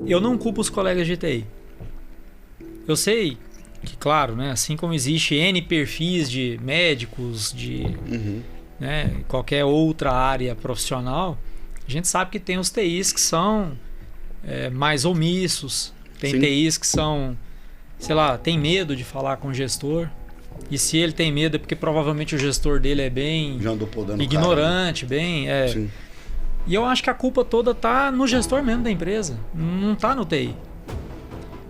Eu não culpo os colegas de TI. Eu sei que, claro, né, assim como existe N perfis de médicos, de né, qualquer outra área profissional, a gente sabe que tem os TIs que são mais omissos, tem Sim. TIs que são, sei lá, tem medo de falar com o gestor. E se ele tem medo é porque provavelmente o gestor dele é bem Já andou podando ignorante, bem... Sim. E eu acho que a culpa toda tá no gestor mesmo da empresa, não tá no TI.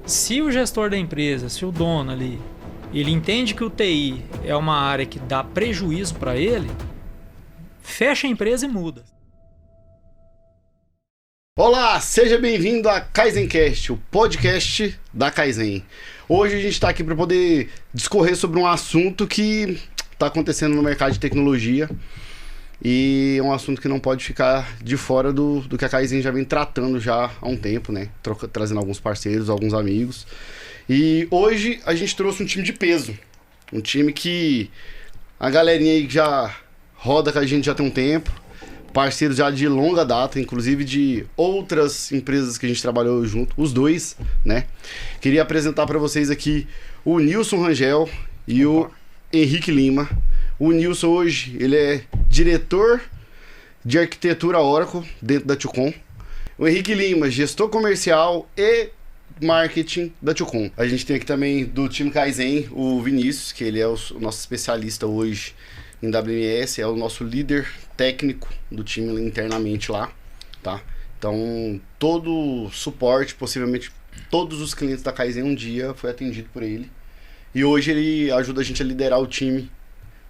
Se o gestor da empresa, se o dono ali, ele entende que o TI é uma área que dá prejuízo para ele, fecha a empresa e muda. Olá, seja bem-vindo a KaizenCast, o podcast da Kaizen. Hoje a gente está aqui para poder discorrer sobre um assunto que está acontecendo no mercado de tecnologia e é um assunto que não pode ficar de fora do que a Kaizen já vem tratando já há um tempo, né? Trazendo alguns parceiros, alguns amigos. E hoje a gente trouxe um time de peso, um time que a galerinha aí já roda com a gente já tem um tempo, parceiros já de longa data, inclusive de outras empresas que a gente trabalhou junto, os dois, né? Queria apresentar para vocês aqui o Nilson Rangel e o Henrique Lima. O Nilson hoje, ele é diretor de arquitetura Oracle dentro da Tucon. O Henrique Lima, gestor comercial e marketing da Tucon. A gente tem aqui também do time Kaizen, o Vinícius, que ele é o nosso especialista hoje em WMS, é o nosso líder técnico do time internamente lá, tá? Então, todo o suporte, possivelmente todos os clientes da Kaizen um dia foi atendido por ele. E hoje ele ajuda a gente a liderar o time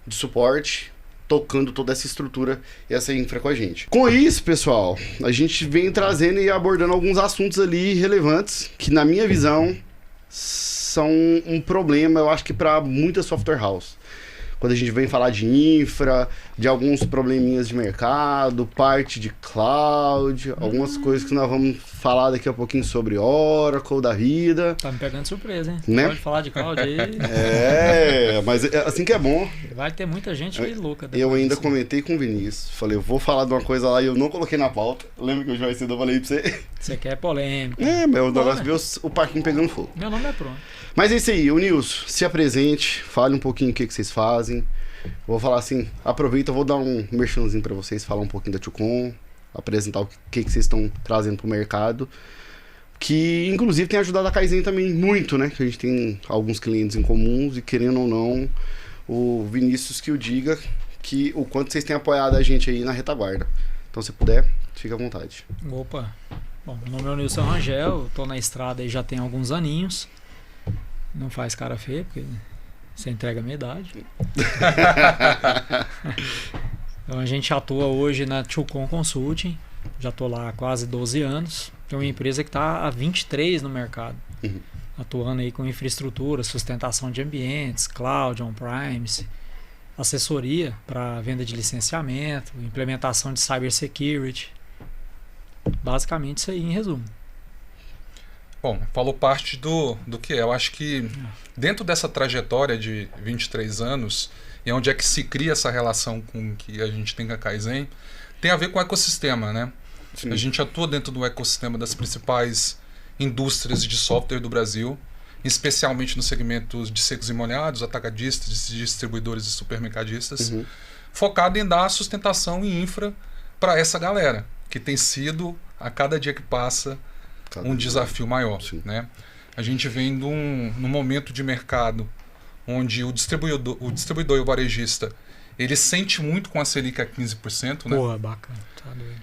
de suporte, tocando toda essa estrutura e essa infra com a gente. Com isso, pessoal, a gente vem trazendo e abordando alguns assuntos ali relevantes, que na minha visão são um problema, eu acho que para muita software house. Quando a gente vem falar de infra, de alguns probleminhas de mercado, parte de cloud, algumas coisas que nós vamos falar daqui a pouquinho sobre Oracle, da vida. Tá me pegando surpresa, hein? Né? Pode falar de cloud aí. Mas assim que é bom. Vai ter muita gente louca. Eu ainda comentei com o Vinícius. Falei, eu vou falar de uma coisa lá e eu não coloquei na pauta. Lembra que eu já cedo eu falei pra você? Você quer polêmica. Meu negócio viu o parquinho pegando fogo. Meu nome é pronto. Mas é isso aí, o Nilson, se apresente, fale um pouquinho o que vocês fazem. Vou falar assim, aproveita, eu vou dar um merchanzinho pra vocês, falar um pouquinho da Tucon, apresentar o que vocês estão trazendo pro mercado. Que inclusive tem ajudado a Kaizen também muito, né? Que a gente tem alguns clientes em comuns e querendo ou não, o Vinícius que o diga que o quanto vocês têm apoiado a gente aí na retaguarda. Então se puder, fica à vontade. Opa, bom, meu nome é Nilson Rangel, eu tô na estrada aí já tem alguns aninhos. Não faz cara feia, porque você entrega a minha idade. Então a gente atua hoje na Tucon Consulting, já tô lá há quase 12 anos. É uma empresa que está há 23 no mercado, atuando aí com infraestrutura, sustentação de ambientes, cloud, on-premise, assessoria para venda de licenciamento, implementação de cybersecurity. Basicamente isso aí em resumo. Bom, falou parte do que é. Eu acho que dentro dessa trajetória de 23 anos, e onde é que se cria essa relação com que a gente tem com a Kaizen, tem a ver com o ecossistema, né? Sim. A gente atua dentro do ecossistema das principais indústrias de software do Brasil, especialmente nos segmentos de secos e molhados, atacadistas, distribuidores e supermercadistas, focado em dar sustentação e infra para essa galera, que tem sido, a cada dia que passa, um desafio maior, né? A gente vem num momento de mercado onde o distribuidor e o varejista ele sente muito com a Selic a 15%, né? Porra, bacana. Tá doido.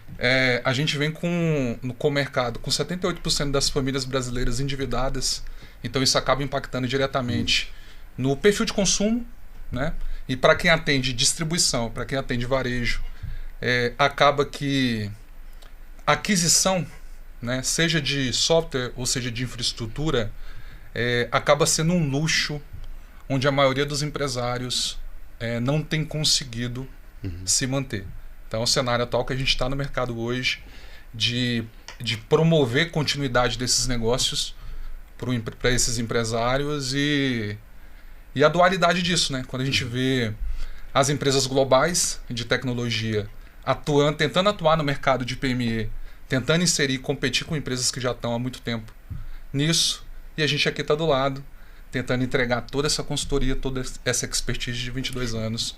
A gente vem com o mercado com 78% das famílias brasileiras endividadas, então isso acaba impactando diretamente no perfil de consumo, né? E para quem atende distribuição, para quem atende varejo, acaba que a aquisição, né, seja de software ou seja de infraestrutura, acaba sendo um luxo onde a maioria dos empresários não tem conseguido se manter. Então, o cenário atual que a gente está no mercado hoje de promover continuidade desses negócios para esses empresários e a dualidade disso, né? Quando a gente vê as empresas globais de tecnologia tentando atuar no mercado de PME, tentando inserir e competir com empresas que já estão há muito tempo nisso, e a gente aqui está do lado, tentando entregar toda essa consultoria, toda essa expertise de 22 anos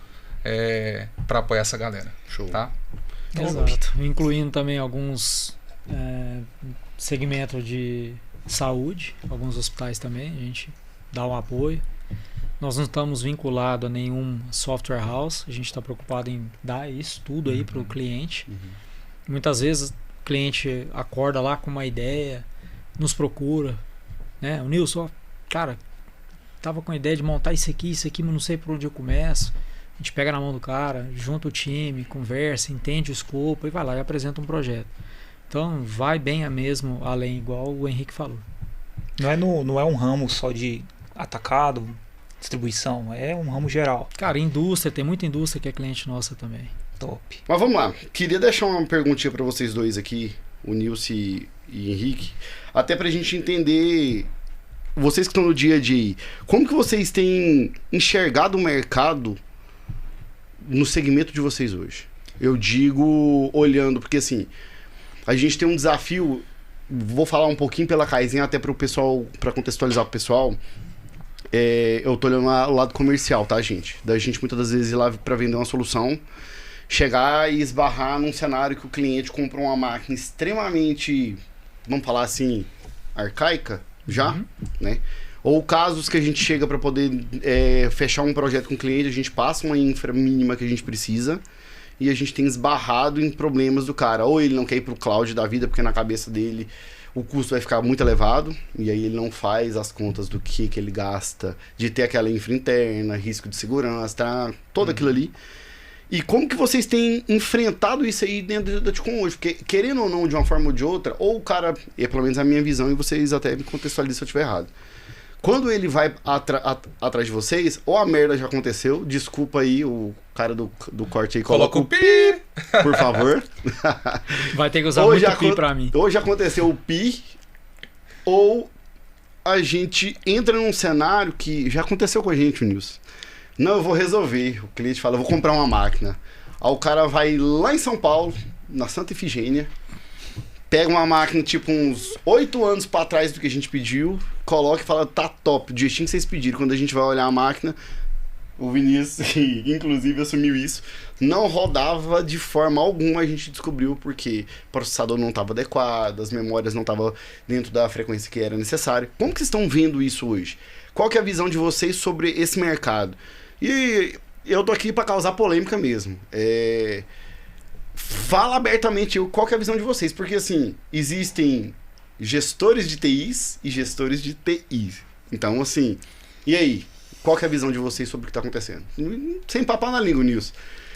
para apoiar essa galera. Show. Tá? Exato. Incluindo também alguns segmentos de saúde, alguns hospitais também, a gente dá um apoio. Nós não estamos vinculados a nenhum software house, a gente está preocupado em dar isso tudo aí para o cliente. Muitas vezes o cliente acorda lá com uma ideia, nos procura, né? O Nilson, cara, tava com a ideia de montar isso aqui, mas não sei por onde eu começo. A gente pega na mão do cara, junta o time, conversa, entende o escopo e vai lá e apresenta um projeto. Então vai bem a mesmo além, igual o Henrique falou. Não é um ramo só de atacado, distribuição, é um ramo geral. Cara, indústria, tem muita indústria que é cliente nossa também. Top. Mas vamos lá. Queria deixar uma perguntinha para vocês dois aqui, o Nilson e Henrique, até pra gente entender, vocês que estão no dia a dia, como que vocês têm enxergado o mercado no segmento de vocês hoje? Eu digo olhando, porque assim, a gente tem um desafio, vou falar um pouquinho pela Kaizen até para o pessoal, para contextualizar o pessoal. Eu tô olhando o lado comercial, tá, gente? Da gente muitas das vezes ir lá para vender uma solução, chegar e esbarrar num cenário que o cliente comprou uma máquina extremamente, vamos falar assim, arcaica já, né? Ou casos que a gente chega para poder fechar um projeto com o cliente, a gente passa uma infra mínima que a gente precisa e a gente tem esbarrado em problemas do cara. Ou ele não quer ir pro cloud da vida porque na cabeça dele o custo vai ficar muito elevado e aí ele não faz as contas do que ele gasta de ter aquela infra interna, risco de segurança, tá? Todo aquilo ali. E como que vocês têm enfrentado isso aí dentro da Ticom hoje? Porque, querendo ou não, de uma forma ou de outra, ou o cara, pelo menos a minha visão, e vocês até me contextualizam se eu estiver errado. Quando ele vai atrás de vocês, ou a merda já aconteceu, desculpa aí, o cara do corte aí, Coloca o pi! Por favor. Vai ter que usar muito pi pra mim. Ou já aconteceu o pi, ou a gente entra num cenário que já aconteceu com a gente, o Nilson. Não, eu vou resolver. O cliente fala, eu vou comprar uma máquina. Aí o cara vai lá em São Paulo, na Santa Efigênia, pega uma máquina tipo uns 8 anos pra trás do que a gente pediu, coloca e fala, tá top, do jeitinho que vocês pediram. Quando a gente vai olhar a máquina, o Vinícius, inclusive, assumiu isso, não rodava de forma alguma, a gente descobriu porque o processador não estava adequado, as memórias não estavam dentro da frequência que era necessária. Como que vocês estão vendo isso hoje? Qual que é a visão de vocês sobre esse mercado? E eu tô aqui para causar polêmica mesmo. Fala abertamente qual que é a visão de vocês, porque assim, existem gestores de TIs e gestores de TI. Então, assim, e aí? Qual que é a visão de vocês sobre o que tá acontecendo? Sem papar na língua, Nilson.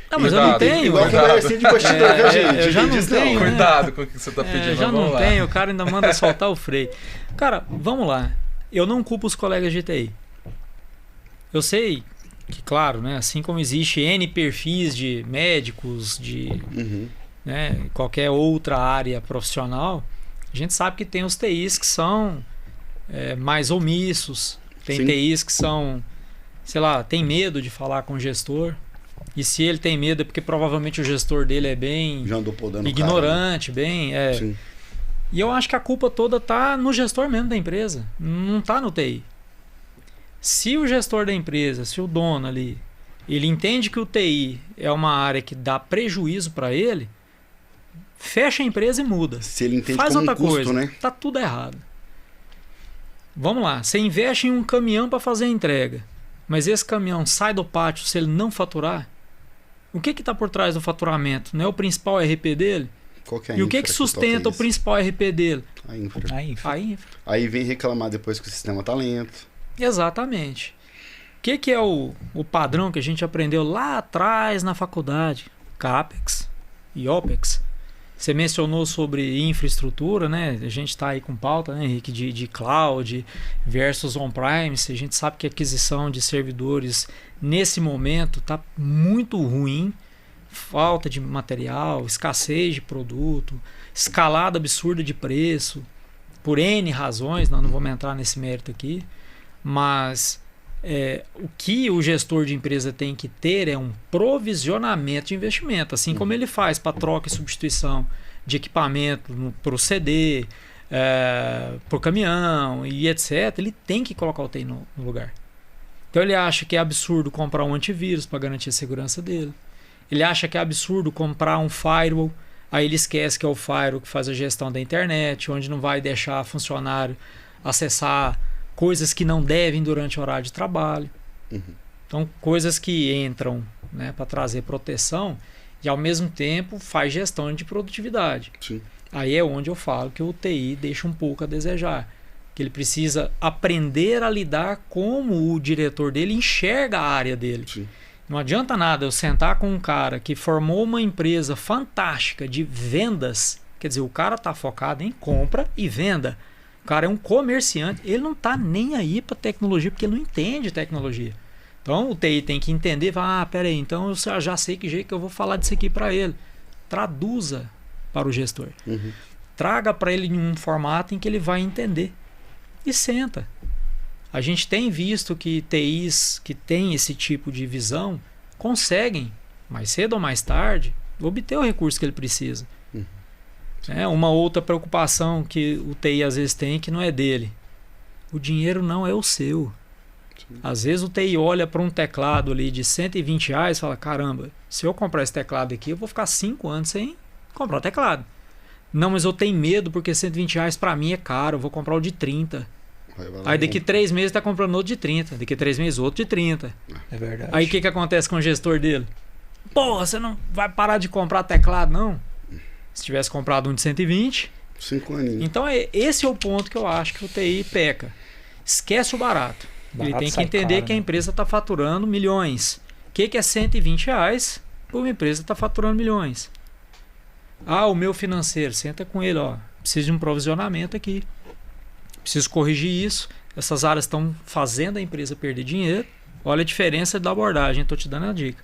Não, mas eu não tenho. Igual conversinha de bastidor com a gente. Eu já não tenho. Né? Cuidado com o que você tá pedindo. Eu já não tenho, o cara ainda manda soltar o freio. Cara, vamos lá. Eu não culpo os colegas de TI. Eu sei que, claro, né, assim como existe N perfis de médicos, de né, qualquer outra área profissional, a gente sabe que tem os TIs que são mais omissos, tem Sim. TIs que são, sei lá, tem medo de falar com o gestor, e se ele tem medo é porque provavelmente o gestor dele é bem Já andou podando ignorante, cara, né? bem... Sim. E eu acho que a culpa toda tá no gestor mesmo da empresa, não tá no TI. Se o gestor da empresa, se o dono ali, ele entende que o TI é uma área que dá prejuízo para ele, fecha a empresa e muda. Se ele entende Faz como outra um custo, coisa. né? Tá tudo errado. Vamos lá, você investe em um caminhão para fazer a entrega, mas esse caminhão sai do pátio se ele não faturar, o que está por trás do faturamento? Não é o principal RP dele? Qual que é a E o que infra sustenta o toca isso? principal RP dele? A infra. A infra. Aí vem reclamar depois que o sistema tá lento. Exatamente. O que é o padrão que a gente aprendeu lá atrás na faculdade? CAPEX e OPEX. Você mencionou sobre infraestrutura, né? A gente está aí com pauta, né, Henrique, de cloud versus on-premise. A gente sabe que a aquisição de servidores nesse momento está muito ruim. Falta de material, escassez de produto, escalada absurda de preço, por N razões, não vamos entrar nesse mérito aqui, mas o que o gestor de empresa tem que ter é um provisionamento de investimento, assim como ele faz para troca e substituição de equipamento para o CD, por caminhão e etc. Ele tem que colocar o TI no lugar. Então ele acha que é absurdo comprar um antivírus para garantir a segurança dele. Ele acha que é absurdo comprar um firewall, aí ele esquece que é o firewall que faz a gestão da internet, onde não vai deixar funcionário acessar coisas que não devem durante o horário de trabalho. Então, coisas que entram, né, para trazer proteção e, ao mesmo tempo, faz gestão de produtividade. Sim. Aí é onde eu falo que o TI deixa um pouco a desejar. Que ele precisa aprender a lidar como o diretor dele enxerga a área dele. Sim. Não adianta nada eu sentar com um cara que formou uma empresa fantástica de vendas. Quer dizer, o cara está focado em compra e venda. O cara é um comerciante, ele não está nem aí para tecnologia, porque ele não entende tecnologia. Então o TI tem que entender, peraí, então eu já sei que jeito que eu vou falar disso aqui para ele. Traduza para o gestor. Traga para ele em um formato em que ele vai entender. E senta. A gente tem visto que TIs que têm esse tipo de visão conseguem, mais cedo ou mais tarde, obter o recurso que ele precisa. Uma outra preocupação que o TI às vezes tem que não é dele. O dinheiro não é o seu. Sim. Às vezes o TI olha para um teclado ali de R$120 e fala, caramba, se eu comprar esse teclado aqui, eu vou ficar 5 anos sem comprar o teclado. Não, mas eu tenho medo porque R$120 para mim é caro, eu vou comprar o de 30. Aí daqui 3 meses está comprando outro de 30, daqui 3 meses outro de 30. É verdade. Aí o que acontece com o gestor dele? Porra, você não vai parar de comprar teclado, não? Se tivesse comprado um de 120... 5 aninhos. Então esse é o ponto que eu acho que o TI peca. Esquece o barato. Ele tem que entender caro, que a empresa está faturando milhões. O que é R$120 para uma empresa que está faturando milhões? O meu financeiro, senta com ele, preciso de um provisionamento aqui. Preciso corrigir isso. Essas áreas estão fazendo a empresa perder dinheiro. Olha a diferença da abordagem, estou te dando a dica.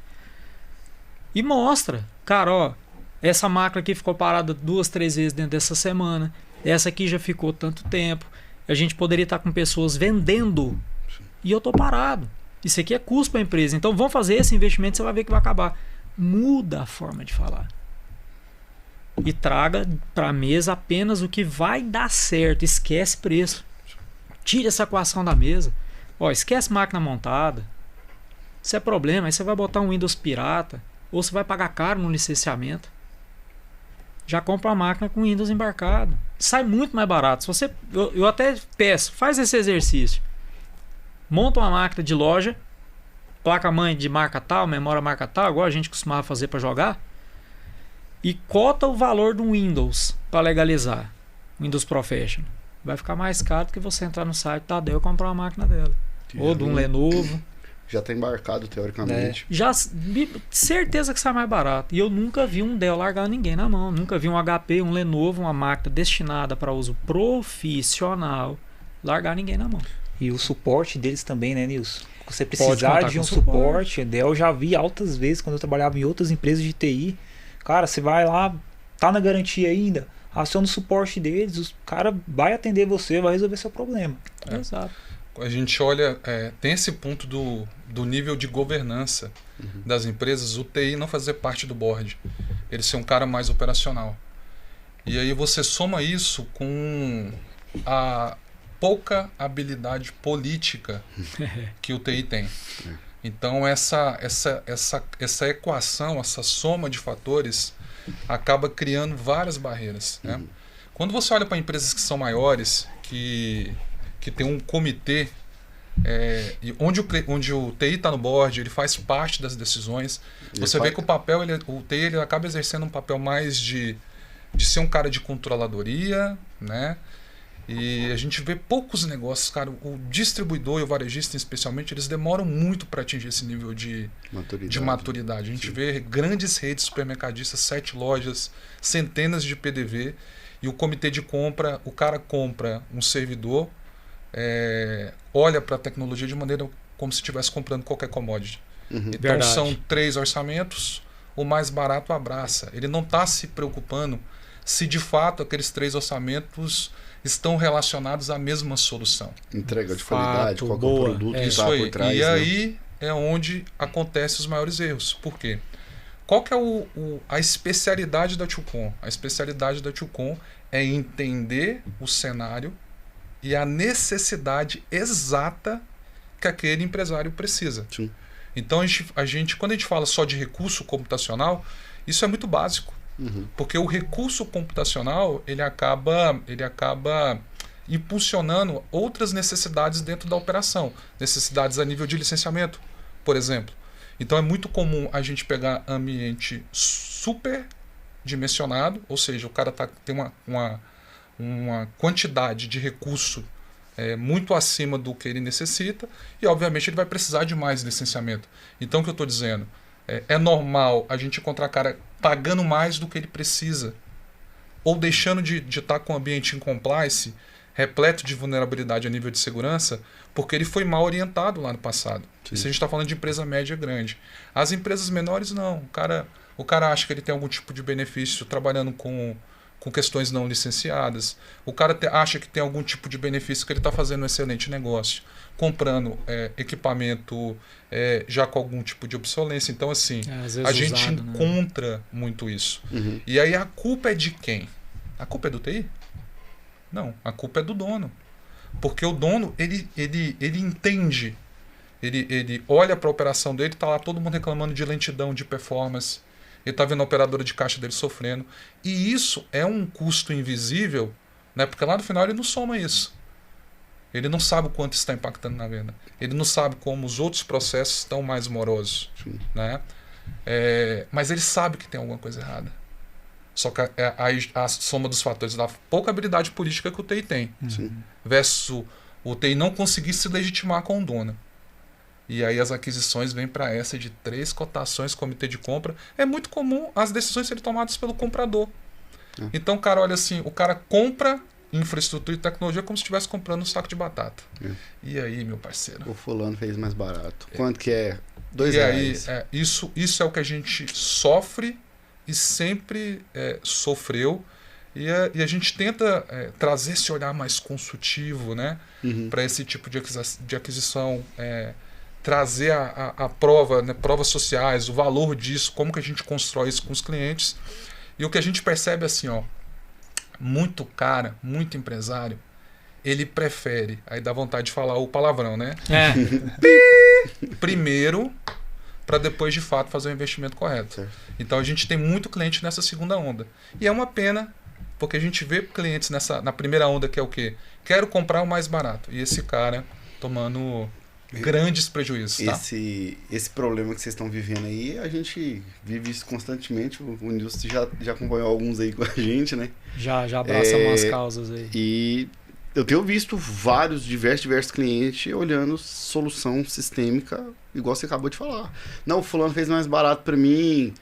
E mostra, cara, essa máquina aqui ficou parada 2, 3 vezes dentro dessa semana. Essa aqui já ficou tanto tempo. A gente poderia estar com pessoas vendendo. E eu estou parado. Isso aqui é custo para a empresa. Então vamos fazer esse investimento, você vai ver que vai acabar. Muda a forma de falar. E traga para a mesa apenas o que vai dar certo. Esquece preço. Tire essa equação da mesa. Esquece máquina montada. Isso é problema. Aí você vai botar um Windows pirata. Ou você vai pagar caro no licenciamento. Já compra uma máquina com Windows embarcado. Sai muito mais barato. Se você, eu até peço, faz esse exercício. Monta uma máquina de loja. Placa-mãe de marca tal, memória marca tal. Igual a gente costumava fazer para jogar. E cota o valor do Windows para legalizar. Windows Professional. Vai ficar mais caro do que você entrar no site da Dell e comprar uma máquina dela. Ou de um Lenovo. Já está embarcado, teoricamente. Já certeza que sai mais barato. E eu nunca vi um Dell largar ninguém na mão. Nunca vi um HP, um Lenovo, uma máquina destinada para uso profissional largar ninguém na mão. E o suporte deles também, né, Nilson? Você precisar de um suporte. Dell eu já vi altas vezes quando eu trabalhava em outras empresas de TI. Cara, você vai lá, tá na garantia ainda, aciona o suporte deles, o cara vai atender você, vai resolver seu problema. Exato. A gente olha, tem esse ponto do nível de governança das empresas, o TI não fazer parte do board, ele ser um cara mais operacional. E aí você soma isso com a pouca habilidade política que o TI tem. Então essa equação, essa soma de fatores acaba criando várias barreiras, né? Quando você olha para empresas que são maiores, que tem um comitê, onde o TI está no board, ele faz parte das decisões, você vê que o TI ele acaba exercendo um papel mais de ser um cara de controladoria, né? E a gente vê poucos negócios, cara, o distribuidor e o varejista especialmente, eles demoram muito para atingir esse nível de maturidade. A gente vê grandes redes supermercadistas, 7 lojas, centenas de PDV, e o comitê de compra, o cara compra um servidor, olha para a tecnologia de maneira como se estivesse comprando qualquer commodity. Então são 3 orçamentos, o mais barato abraça. Ele não está se preocupando se de fato aqueles 3 orçamentos estão relacionados à mesma solução. Entrega de qualidade, qual é o produto que isso está aí. por trás. E né? aí é onde acontecem os maiores erros. Por quê? Qual que é a especialidade da Tucon? A especialidade da Tucon é entender o cenário e a necessidade exata que aquele empresário precisa. Sim. Então, quando a gente fala só de recurso computacional, isso é muito básico. Porque o recurso computacional ele acaba impulsionando outras necessidades dentro da operação. Necessidades a nível de licenciamento, por exemplo. Então é muito comum a gente pegar ambiente super dimensionado, ou seja, o cara tem uma quantidade de recurso muito acima do que ele necessita e, obviamente, ele vai precisar de mais licenciamento. Então, o que eu estou dizendo? É normal a gente encontrar cara pagando mais do que ele precisa ou deixando de estar com o ambiente em compliance, repleto de vulnerabilidade a nível de segurança, porque ele foi mal orientado lá no passado. Sim. Isso a gente está falando de empresa média grande. As empresas menores, não. O cara acha que ele tem algum tipo de benefício trabalhando com questões não licenciadas. O cara acha que tem algum tipo de benefício que ele está fazendo um excelente negócio, comprando equipamento já com algum tipo de obsolência. Então, assim, a gente encontra muito isso. E aí a culpa é de quem? A culpa é do TI? Não, a culpa é do dono. Porque o dono, ele entende, ele olha para a operação dele, está lá todo mundo reclamando de lentidão, de performance, ele está vendo a operadora de caixa dele sofrendo. E isso é um custo invisível, né? Porque lá no final ele não soma isso. Ele não sabe o quanto está impactando na venda. Ele não sabe como os outros processos estão mais morosos. Né? Mas ele sabe que tem alguma coisa errada. Só que a soma dos fatores da pouca habilidade política que o TI tem, versus o TI não conseguir se legitimar com o dono. E aí as aquisições vêm para essa de 3 cotações, comitê de compra. É muito comum as decisões serem tomadas pelo comprador. Então o cara olha assim, o cara compra infraestrutura e tecnologia como se estivesse comprando um saco de batata. E aí, meu parceiro? O fulano fez mais barato. Quanto que é? R$2. E aí, isso é o que a gente sofre e sempre sofreu. E a gente tenta trazer esse olhar mais consultivo, né, para esse tipo de aquisição, trazer a prova, né, provas sociais, o valor disso, como que a gente constrói isso com os clientes. E o que a gente percebe assim, muito cara, muito empresário, ele prefere, aí dá vontade de falar o palavrão, né? Primeiro, para depois de fato fazer o investimento correto. Então a gente tem muito cliente nessa segunda onda. E é uma pena, porque a gente vê clientes na primeira onda que é o quê? Quero comprar o mais barato. E esse cara tomando grandes prejuízos. Tá? Esse problema que vocês estão vivendo aí, a gente vive isso constantemente. O Nilson já acompanhou alguns aí com a gente, né? Já abraçamos umas causas aí. E eu tenho visto diversos clientes olhando solução sistêmica, igual você acabou de falar. Não, o fulano fez mais barato pra mim,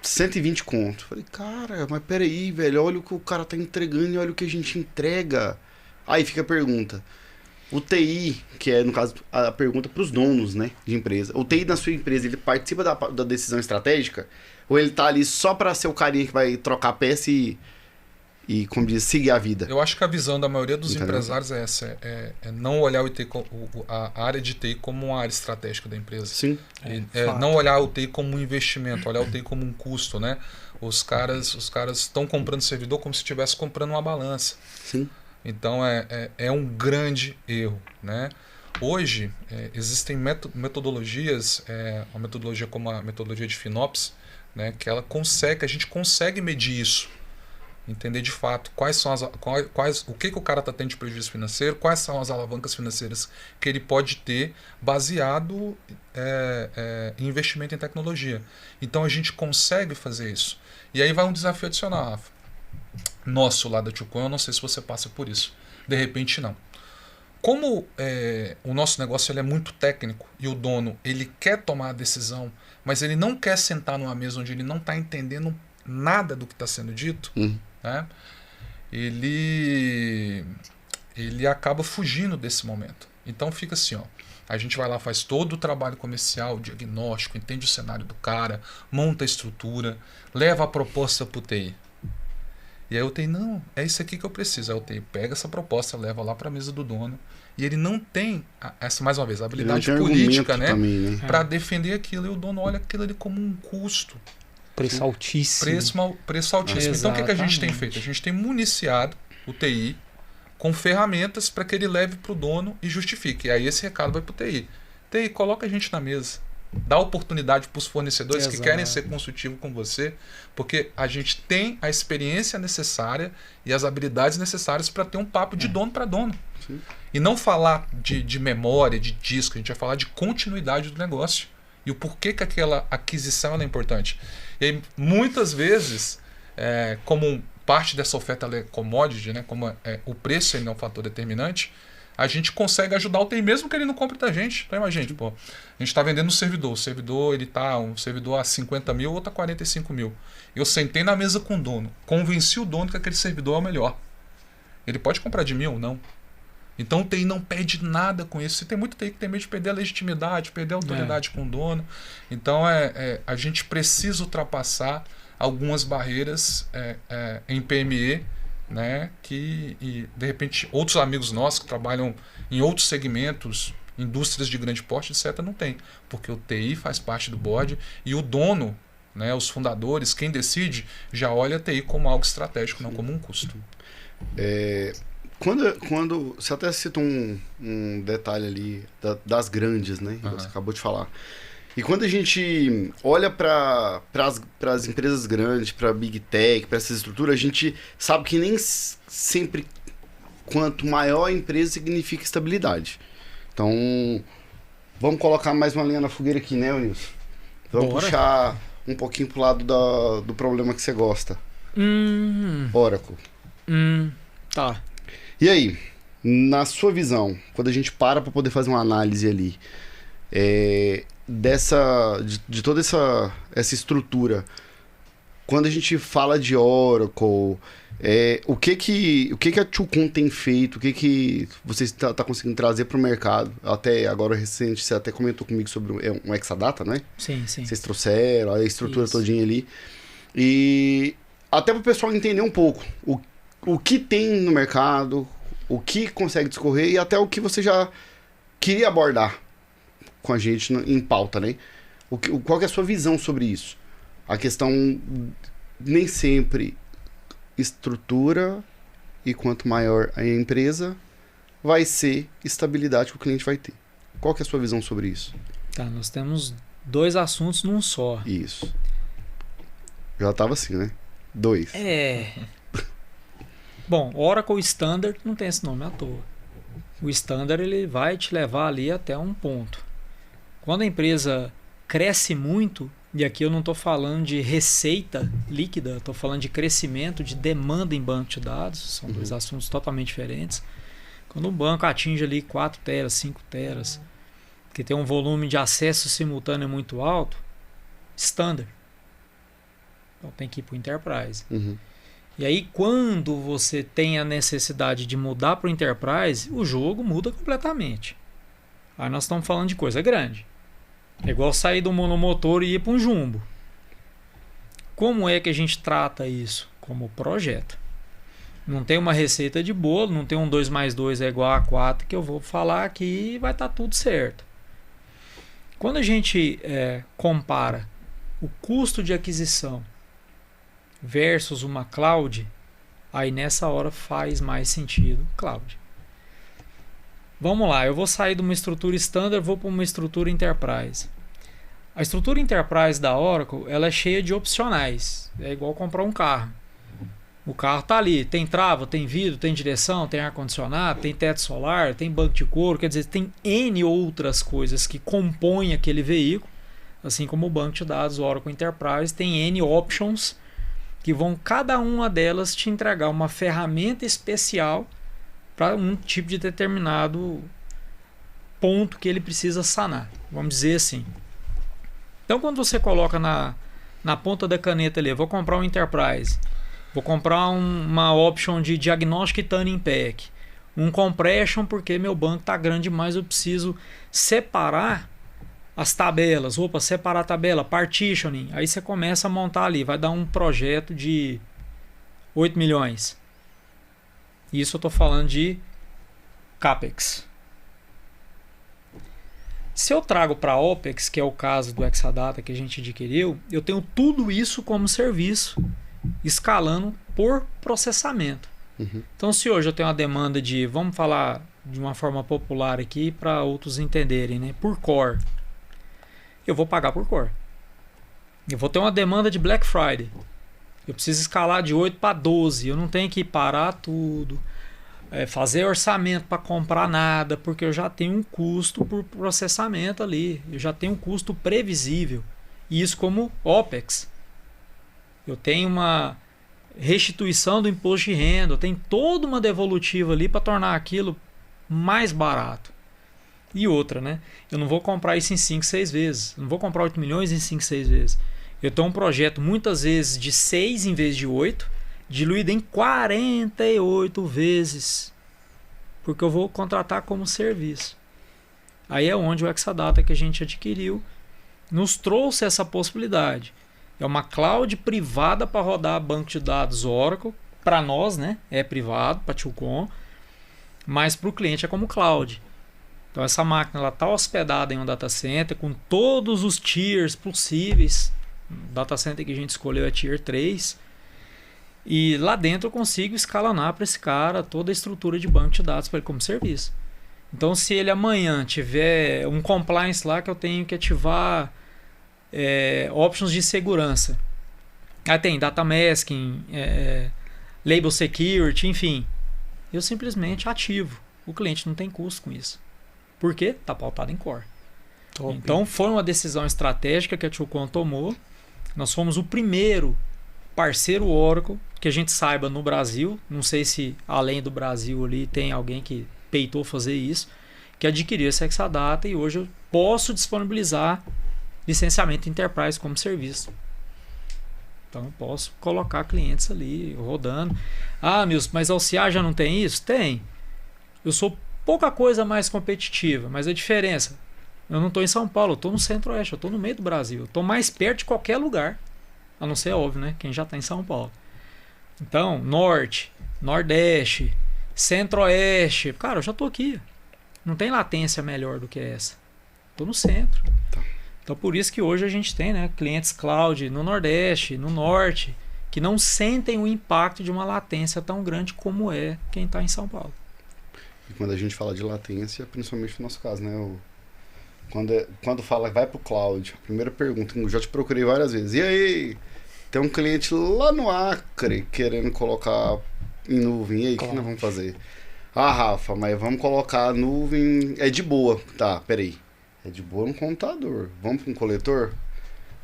120 conto. Falei, cara, mas peraí, velho, olha o que o cara tá entregando e olha o que a gente entrega. Aí fica a pergunta. O TI, que é, no caso, a pergunta para os donos, né, de empresa. O TI na sua empresa, ele participa da decisão estratégica? Ou ele tá ali só para ser o carinha que vai trocar a peça e como diz, seguir a vida? Eu acho que a visão da maioria dos empresários é essa. É não olhar o TI, a área de TI como uma área estratégica da empresa. Sim. Não olhar o TI como um investimento, olhar o TI como um custo, né? Os caras estão comprando servidor como se estivesse comprando uma balança. Sim. Então é um grande erro, né? Hoje existem metodologias, uma metodologia como a metodologia de FinOps, né? Que a gente consegue medir isso, entender de fato quais são o que o cara está tendo de prejuízo financeiro, quais são as alavancas financeiras que ele pode ter baseado em investimento em tecnologia. Então a gente consegue fazer isso. E aí vai um desafio adicional, Rafa. Nosso lá da Tucon, eu não sei se você passa por isso. De repente, não. Como o nosso negócio ele é muito técnico e o dono ele quer tomar a decisão, mas ele não quer sentar numa mesa onde ele não está entendendo nada do que está sendo dito, né? Ele acaba fugindo desse momento. Então fica assim, a gente vai lá, faz todo o trabalho comercial, diagnóstico, entende o cenário do cara, monta a estrutura, leva a proposta para o TI. E aí o TI, não, é isso aqui que eu preciso. Aí o TI pega essa proposta, leva lá para a mesa do dono, e ele não tem essa, mais uma vez, a habilidade política, né, para defender aquilo. E o dono olha aquilo ali como um custo. Preço altíssimo. Preço altíssimo. Então o que a gente tem feito? A gente tem municiado o TI com ferramentas para que ele leve para o dono e justifique. E aí esse recado vai para o TI. TI, coloca a gente na mesa. Dá oportunidade para os fornecedores que querem ser consultivos com você, porque a gente tem a experiência necessária e as habilidades necessárias para ter um papo de dono para dono. Sim. E não falar de memória, de disco, a gente vai falar de continuidade do negócio. E o porquê que aquela aquisição é importante. E aí, muitas vezes, como parte dessa oferta commodity, né, como o preço ainda é um fator determinante, a gente consegue ajudar o TI mesmo que ele não compre da gente. Então imagina, a gente está vendendo um servidor. O servidor, um servidor a 50 mil, outro a 45 mil. Eu sentei na mesa com o dono, convenci o dono que aquele servidor é o melhor. Ele pode comprar de mim ou não. Então o TI não perde nada com isso. Se tem muito TI que tem medo de perder a legitimidade, perder a autoridade com o dono. Então a gente precisa ultrapassar algumas barreiras em PME, né, e de repente outros amigos nossos que trabalham em outros segmentos, indústrias de grande porte, etc., não tem, porque o TI faz parte do board e o dono, né, os fundadores, quem decide, já olha a TI como algo estratégico, não como um custo. Quando você até citou um detalhe ali das grandes, né, que você acabou de falar. E quando a gente olha para as empresas grandes, para a Big Tech, para essa estrutura, a gente sabe que nem sempre quanto maior a empresa significa estabilidade. Então, vamos colocar mais uma lenha na fogueira aqui, né, Nilson? Vamos puxar um pouquinho pro lado do problema que você gosta. Oracle. Tá. E aí, na sua visão, quando a gente para poder fazer uma análise ali, de toda essa estrutura, quando a gente fala de Oracle, o que a Chukon tem feito, o que você está conseguindo trazer para o mercado? Até agora recente, você até comentou comigo sobre um Exadata, não é? Sim, sim. Vocês trouxeram a estrutura todinha ali. E até para o pessoal entender um pouco o que tem no mercado, o que consegue discorrer e até o que você já queria abordar com a gente em pauta, né? Qual que é a sua visão sobre isso? A questão nem sempre estrutura e quanto maior a empresa vai ser estabilidade que o cliente vai ter. Qual que é a sua visão sobre isso? Tá, nós temos 2 assuntos num só. Isso. Já tava assim, né? 2. Bom, Oracle Standard não tem esse nome à toa. O Standard ele vai te levar ali até um ponto. Quando a empresa cresce muito, e aqui eu não estou falando de receita líquida, estou falando de crescimento, de demanda em banco de dados, são 2 assuntos totalmente diferentes. Quando um banco atinge ali 4 teras, 5 teras, que tem um volume de acesso simultâneo muito alto, Standard. Então tem que ir para o Enterprise. E aí quando você tem a necessidade de mudar para o Enterprise, o jogo muda completamente. Aí nós estamos falando de coisa grande. É igual sair do monomotor e ir para um jumbo. Como é que a gente trata isso? Como projeto. Não tem uma receita de bolo, não tem um 2 mais 2 é igual a 4 que eu vou falar aqui e vai estar tudo certo. Quando a gente compara o custo de aquisição versus uma cloud, aí nessa hora faz mais sentido cloud. Vamos lá, eu vou sair de uma estrutura standard, vou para uma estrutura enterprise. A estrutura enterprise da Oracle, ela é cheia de opcionais. É igual comprar um carro. O carro está ali, tem trava, tem vidro, tem direção, tem ar-condicionado, tem teto solar, tem banco de couro, quer dizer, tem N outras coisas que compõem aquele veículo, assim como o banco de dados Oracle Enterprise tem N options que vão cada uma delas te entregar uma ferramenta especial para um tipo de determinado ponto que ele precisa sanar, vamos dizer assim. Então quando você coloca na ponta da caneta ali, vou comprar um Enterprise, vou comprar uma option de diagnóstico e tuning pack, um compression porque meu banco está grande demais, eu preciso separar as tabelas, separar a tabela, partitioning, aí você começa a montar ali, vai dar um projeto de 8 milhões. Isso eu estou falando de CAPEX. Se eu trago para OPEX, que é o caso do Exadata que a gente adquiriu, eu tenho tudo isso como serviço, escalando por processamento. Então, se hoje eu tenho uma demanda de, vamos falar de uma forma popular aqui para outros entenderem, né? Por core. Eu vou pagar por core. Eu vou ter uma demanda de Black Friday. Eu preciso escalar de 8 para 12. Eu não tenho que parar tudo, fazer orçamento para comprar nada, porque eu já tenho um custo por processamento ali. Eu já tenho um custo previsível. E isso como OPEX. Eu tenho uma restituição do imposto de renda, eu tenho toda uma devolutiva ali para tornar aquilo mais barato. E outra, né? Eu não vou comprar isso em 5, 6 vezes. Eu não vou comprar 8 milhões em 5, 6 vezes. Eu tenho um projeto muitas vezes de 6 em vez de 8, diluído em 48 vezes. Porque eu vou contratar como serviço. Aí é onde o Exadata que a gente adquiriu nos trouxe essa possibilidade. É uma cloud privada para rodar banco de dados Oracle. Para nós, né? É privado, para Tilcom. Mas para o cliente é como cloud. Então essa máquina está hospedada em um data center com todos os tiers possíveis. O data center que a gente escolheu é tier 3. E lá dentro eu consigo escalonar para esse cara toda a estrutura de banco de dados para ele como serviço. Então se ele amanhã tiver um compliance lá que eu tenho que ativar options de segurança. Aí tem data masking, label security, enfim. Eu simplesmente ativo. O cliente não tem custo com isso. Por quê? Está pautado em core. Top. Então foi uma decisão estratégica que a Tilcom tomou. Nós fomos o primeiro parceiro Oracle que a gente saiba no Brasil. Não sei se além do Brasil ali tem alguém que peitou fazer isso, que adquiriu esse Exadata e hoje eu posso disponibilizar licenciamento Enterprise como serviço. Então eu posso colocar clientes ali rodando. Ah, Milson, mas a OCA já não tem isso? Tem. Eu sou pouca coisa mais competitiva, mas a diferença, eu não estou em São Paulo, eu estou no Centro-Oeste, eu estou no meio do Brasil, eu estou mais perto de qualquer lugar, a não ser óbvio, né? Quem já está em São Paulo. Então, Norte, Nordeste, Centro-Oeste, cara, eu já estou aqui. Não tem latência melhor do que essa. Estou no centro. Então por isso que hoje a gente tem, né, clientes cloud no Nordeste, no Norte, que não sentem o impacto de uma latência tão grande como é quem está em São Paulo. E quando a gente fala de latência, principalmente no nosso caso, né? Quando fala vai pro cloud, a primeira pergunta, eu já te procurei várias vezes. E aí, tem um cliente lá no Acre querendo colocar em nuvem. E aí, o que nós vamos fazer? Ah, Rafa, mas vamos colocar a nuvem... É de boa. Tá, peraí. É de boa no computador. Vamos para um coletor?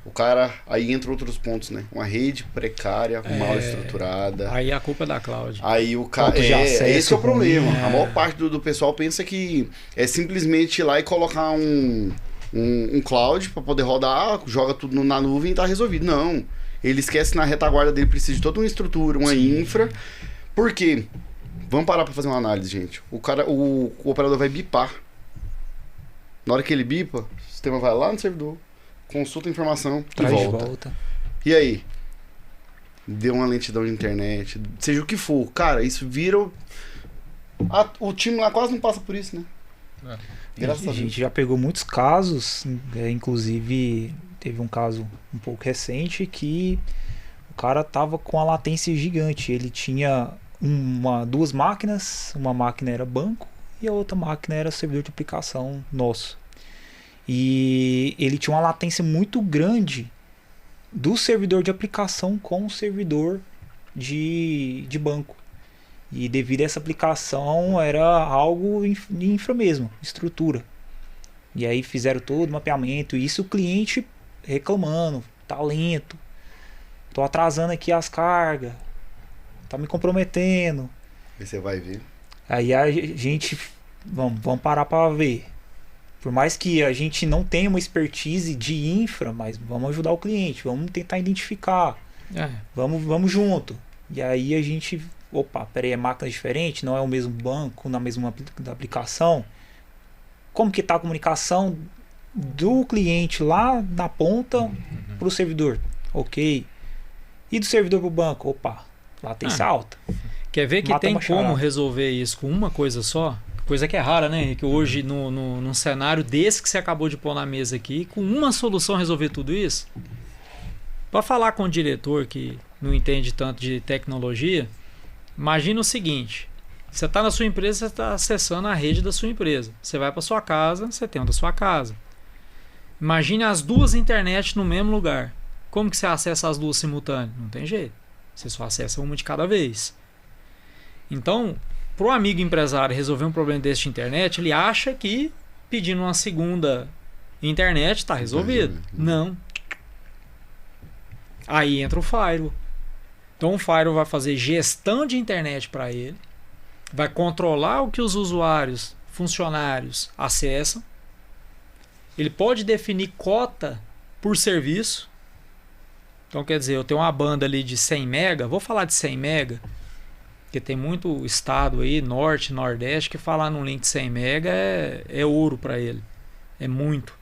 O cara... Aí entra outros pontos, né? Uma rede precária, mal estruturada. Aí a culpa é da cloud. Aí o cara... Esse é o problema. A maior parte do pessoal pensa que é simplesmente ir lá e colocar um cloud para poder rodar, joga tudo na nuvem e tá resolvido. Não. Ele esquece na retaguarda dele, precisa de toda uma estrutura, uma infra. Por quê? Vamos parar para fazer uma análise, gente. O operador vai bipar. Na hora que ele bipa, o sistema vai lá no servidor, consulta a informação e volta. E aí? Deu uma lentidão de internet, seja o que for. Cara, isso vira... O time lá quase não passa por isso, né? Graças a Deus. A gente já pegou muitos casos, inclusive teve um caso um pouco recente que o cara tava com a latência gigante. Ele tinha duas máquinas, uma máquina era banco, e a outra máquina era servidor de aplicação nosso. E ele tinha uma latência muito grande do servidor de aplicação com o servidor de banco. E devido a essa aplicação era algo de infra mesmo, estrutura. E aí fizeram todo o mapeamento, e isso o cliente reclamando, tá lento, tô atrasando aqui as cargas, tá me comprometendo. E você vai ver. Aí a gente... Vamos parar para ver. Por mais que a gente não tenha uma expertise de infra, mas vamos ajudar o cliente, vamos tentar identificar. Vamos junto. E aí a gente... Opa, peraí, é máquina diferente? Não é o mesmo banco, na mesma aplicação? Como que está a comunicação do cliente lá na ponta para o servidor? Ok. E do servidor para o banco? Opa, latência alta. Quer ver que Mata tem uma charada. como resolver isso com uma coisa só? Coisa que é rara, né, Henrique? Hoje, num cenário desse que você acabou de pôr na mesa aqui, com uma solução resolver tudo isso? Para falar com o diretor que não entende tanto de tecnologia, imagina o seguinte: você está na sua empresa, você está acessando a rede da sua empresa. Você vai para sua casa, você tem uma da sua casa. Imagine as duas internet no mesmo lugar. Como que você acessa as duas simultâneas? Não tem jeito. Você só acessa uma de cada vez. Então, para o amigo empresário resolver um problema desse de internet, ele acha que pedindo uma segunda internet está resolvido. Não. Aí entra o firewall. Então o firewall vai fazer gestão de internet para ele, vai controlar o que os usuários, funcionários acessam. Ele pode definir cota por serviço. Então quer dizer, eu tenho uma banda ali de 100 mega, vou falar de 100 mega, porque tem muito estado aí, norte, nordeste, que falar num link de 100 mega é ouro para ele. É muito.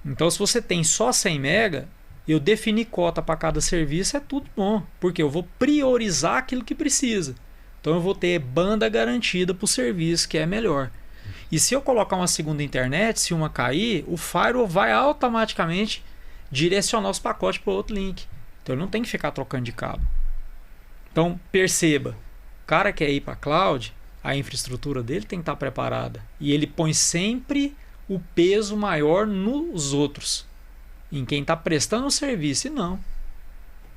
Então se você tem só 100 mega, eu definir cota para cada serviço é tudo bom, porque eu vou priorizar aquilo que precisa. Então eu vou ter banda garantida para o serviço, que é melhor. E se eu colocar uma segunda internet, se uma cair, o firewall vai automaticamente direcionar os pacotes para outro link. Então ele não tem que ficar trocando de cabo. Então perceba, o cara quer ir para a cloud, a infraestrutura dele tem que estar preparada. E ele põe sempre o peso maior nos outros, em quem está prestando o serviço. E não,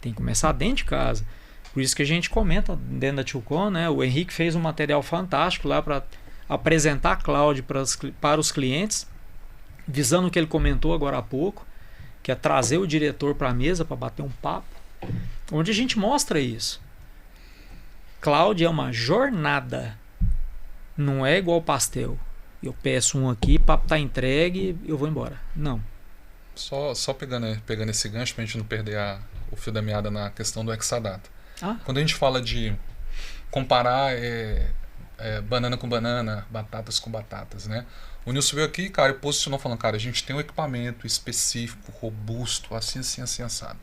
tem que começar dentro de casa. Por isso que a gente comenta dentro da Tilcon, né? O Henrique fez um material fantástico lá para apresentar a cloud para os clientes, visando o que ele comentou agora há pouco, que é trazer o diretor para a mesa para bater um papo, onde a gente mostra isso. Cloud é uma jornada, não é igual pastel. Eu peço um aqui, papo está entregue, eu vou embora. Não. Só pegando esse gancho para a gente não perder o fio da meada na questão do Exadata. Quando a gente fala de comparar banana com banana, batatas com batatas, né? O Nilson veio aqui, cara, e posicionou falando, cara, a gente tem um equipamento específico, robusto, assim, assado.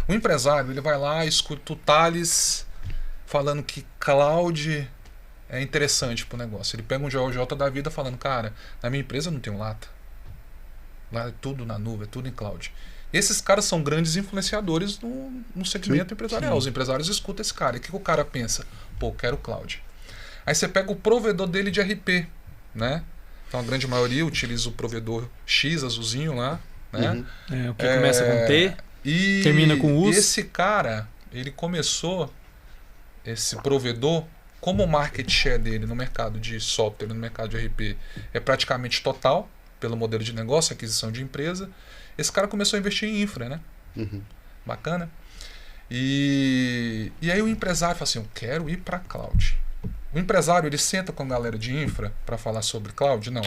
O empresário, ele vai lá, escuta o Thales falando que cloud é interessante pro negócio. Ele pega um GeoJ da vida falando, cara, na minha empresa não tem lata. Lá é tudo na nuvem, é tudo em cloud. Esses caras são grandes influenciadores no segmento empresarial. Os empresários escutam esse cara. E o que o cara pensa? Pô, quero cloud. Aí você pega o provedor dele de RP, né? Então a grande maioria utiliza o provedor X, azulzinho lá, né? O que começa com T, termina com US. E esse cara, ele começou, esse provedor, como o market share dele no mercado de software, no mercado de RP, é praticamente total, pelo modelo de negócio, aquisição de empresa, esse cara começou a investir em infra, né? Bacana. E aí o empresário fala assim, eu quero ir para cloud. O empresário, ele senta com a galera de infra para falar sobre cloud? Não.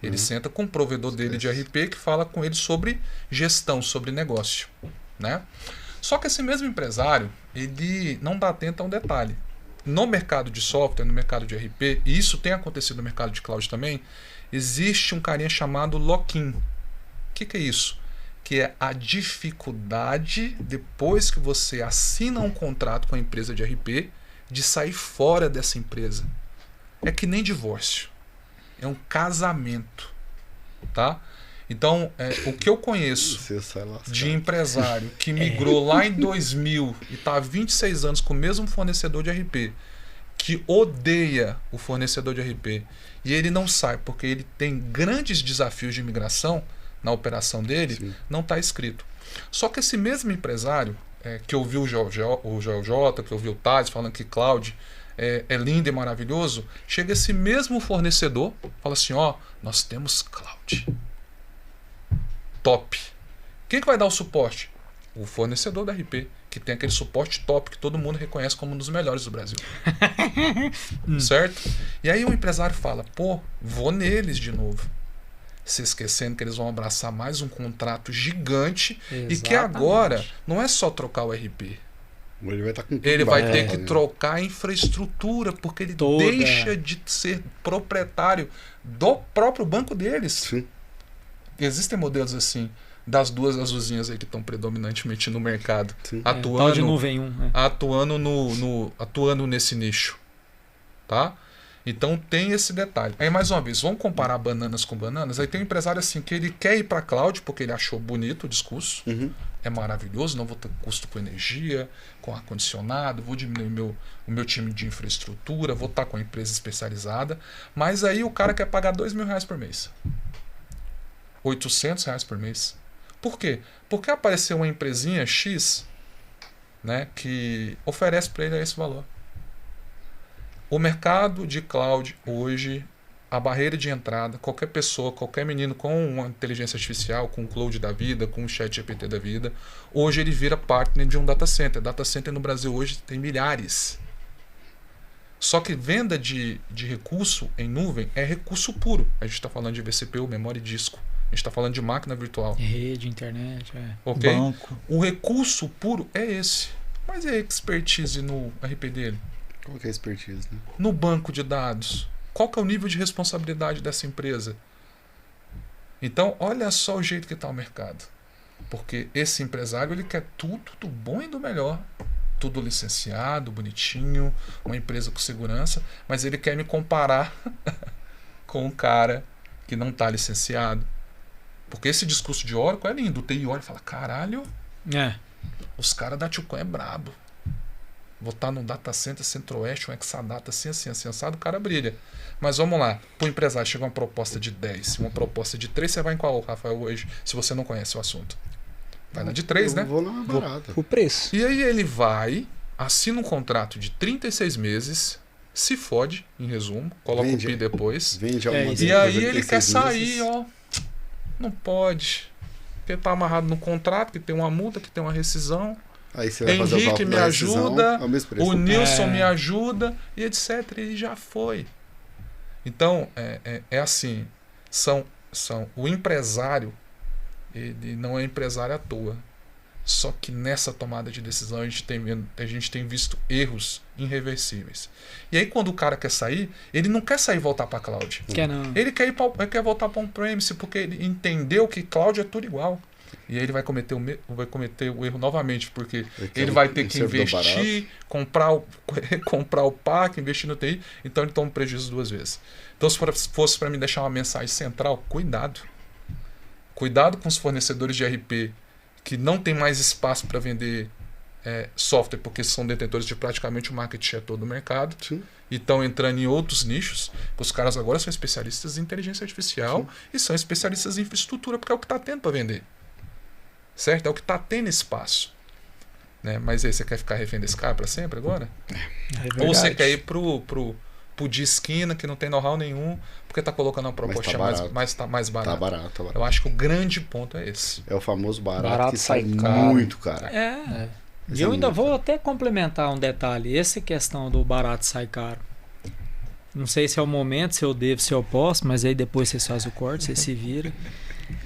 Ele senta com o provedor dele de RP que fala com ele sobre gestão, sobre negócio, né? Só que esse mesmo empresário, ele não dá atento a um detalhe. No mercado de software, no mercado de RP, e isso tem acontecido no mercado de cloud também, existe um carinha chamado lock-in. O que é isso? Que é a dificuldade, depois que você assina um contrato com a empresa de RP, de sair fora dessa empresa. É que nem divórcio. É um casamento. Tá? Então, o que eu conheço de empresário que migrou lá em 2000 e está há 26 anos com o mesmo fornecedor de RP, que odeia o fornecedor de RP, e ele não sai porque ele tem grandes desafios de migração na operação dele, não está escrito. Só que esse mesmo empresário, que ouviu o GeoJ, que ouviu o Thales falando que cloud é lindo e maravilhoso, chega esse mesmo fornecedor, fala assim, nós temos cloud. Top. Quem que vai dar o suporte? O fornecedor da RP, que tem aquele suporte top que todo mundo reconhece como um dos melhores do Brasil. Certo? E aí o empresário fala, pô, vou neles de novo. Se esquecendo que eles vão abraçar mais um contrato gigante. Exatamente. E que agora não é só trocar o RP. Ele vai, ter que trocar a infraestrutura, porque ele deixa de ser proprietário do próprio banco deles. Sim. Existem modelos assim. das duas azulzinhas aí que estão predominantemente no mercado. Sim. Tal de nuvem 1. Atuando nesse nicho. Tá? Então tem esse detalhe. Aí mais uma vez, vamos comparar bananas com bananas. Aí tem um empresário assim que ele quer ir para cloud porque ele achou bonito o discurso. É maravilhoso, não vou ter custo com energia, com ar-condicionado, vou diminuir o meu time de infraestrutura, vou estar com a empresa especializada. Mas aí o cara quer pagar R$2.000 por mês. R$800 por mês. Por quê? Porque apareceu uma empresinha X, né, que oferece para ele esse valor. O mercado de cloud hoje, a barreira de entrada, qualquer pessoa, qualquer menino com uma inteligência artificial, com o Cloud da vida, com o ChatGPT da vida, hoje ele vira partner de um data center. Data center no Brasil hoje tem milhares. Só que venda de recurso em nuvem é recurso puro. A gente está falando de vCPU, memória e disco. A gente está falando de máquina virtual. Rede, internet, ok? Banco. O recurso puro é esse. Mas e a expertise no RP dele? Qual que é a expertise, né? No banco de dados. Qual que é o nível de responsabilidade dessa empresa? Então, olha só o jeito que está o mercado. Porque esse empresário ele quer tudo do bom e do melhor. Tudo licenciado, bonitinho, uma empresa com segurança, mas ele quer me comparar com um cara que não está licenciado. Porque esse discurso de Oracle é lindo. O TI olha e fala, caralho, os caras da Tchucon é brabo. Vou estar num data center Centro-Oeste, um Exadata assim, assado, o cara brilha. Mas vamos lá, pro empresário chega uma proposta de 10, uma proposta de 3, você vai em qual, Rafael, hoje, se você não conhece o assunto? Vai na de 3, né? Vou na mais barata. O preço. E aí ele vai, assina um contrato de 36 meses, se fode, em resumo, coloca o PI depois. Vende alguma E aí ele quer sair, ó. Não pode. Porque tá amarrado no contrato, que tem uma multa, que tem uma rescisão. Aí você vai Henrique fazer me ajuda, o o Nilson me ajuda, e etc. E já foi. Então, é assim, o empresário, ele não é empresário à toa. Só que nessa tomada de decisão a gente tem visto erros irreversíveis. E aí quando o cara quer sair, ele não quer sair e voltar para cloud. Quer não. Ele quer voltar para on-premise, porque ele entendeu que cloud é tudo igual. E aí ele vai cometer o erro novamente, porque ele vai ter que investir, comprar o PAC, investir no TI, então ele toma um prejuízo 2 vezes. Então se fosse para mim deixar uma mensagem central, cuidado. Cuidado com os fornecedores de RP que não tem mais espaço para vender software, porque são detentores de praticamente o market share todo do mercado. Sim. E estão entrando em outros nichos. Os caras agora são especialistas em inteligência artificial. Sim. E são especialistas em infraestrutura, porque é o que está tendo para vender. Certo? É o que está tendo espaço. Né? Mas aí, você quer ficar refém desse cara para sempre agora? Ou você quer ir pro de esquina, que não tem know-how nenhum, porque está colocando uma proposta mais barata. Tá barato. Eu acho que o grande ponto é esse. É o famoso barato que sai caro. Muito, cara. E eu ainda vou até complementar um detalhe. Essa questão do barato sai caro. Não sei se é o momento, se eu devo, se eu posso, mas aí depois vocês fazem o corte, vocês se viram.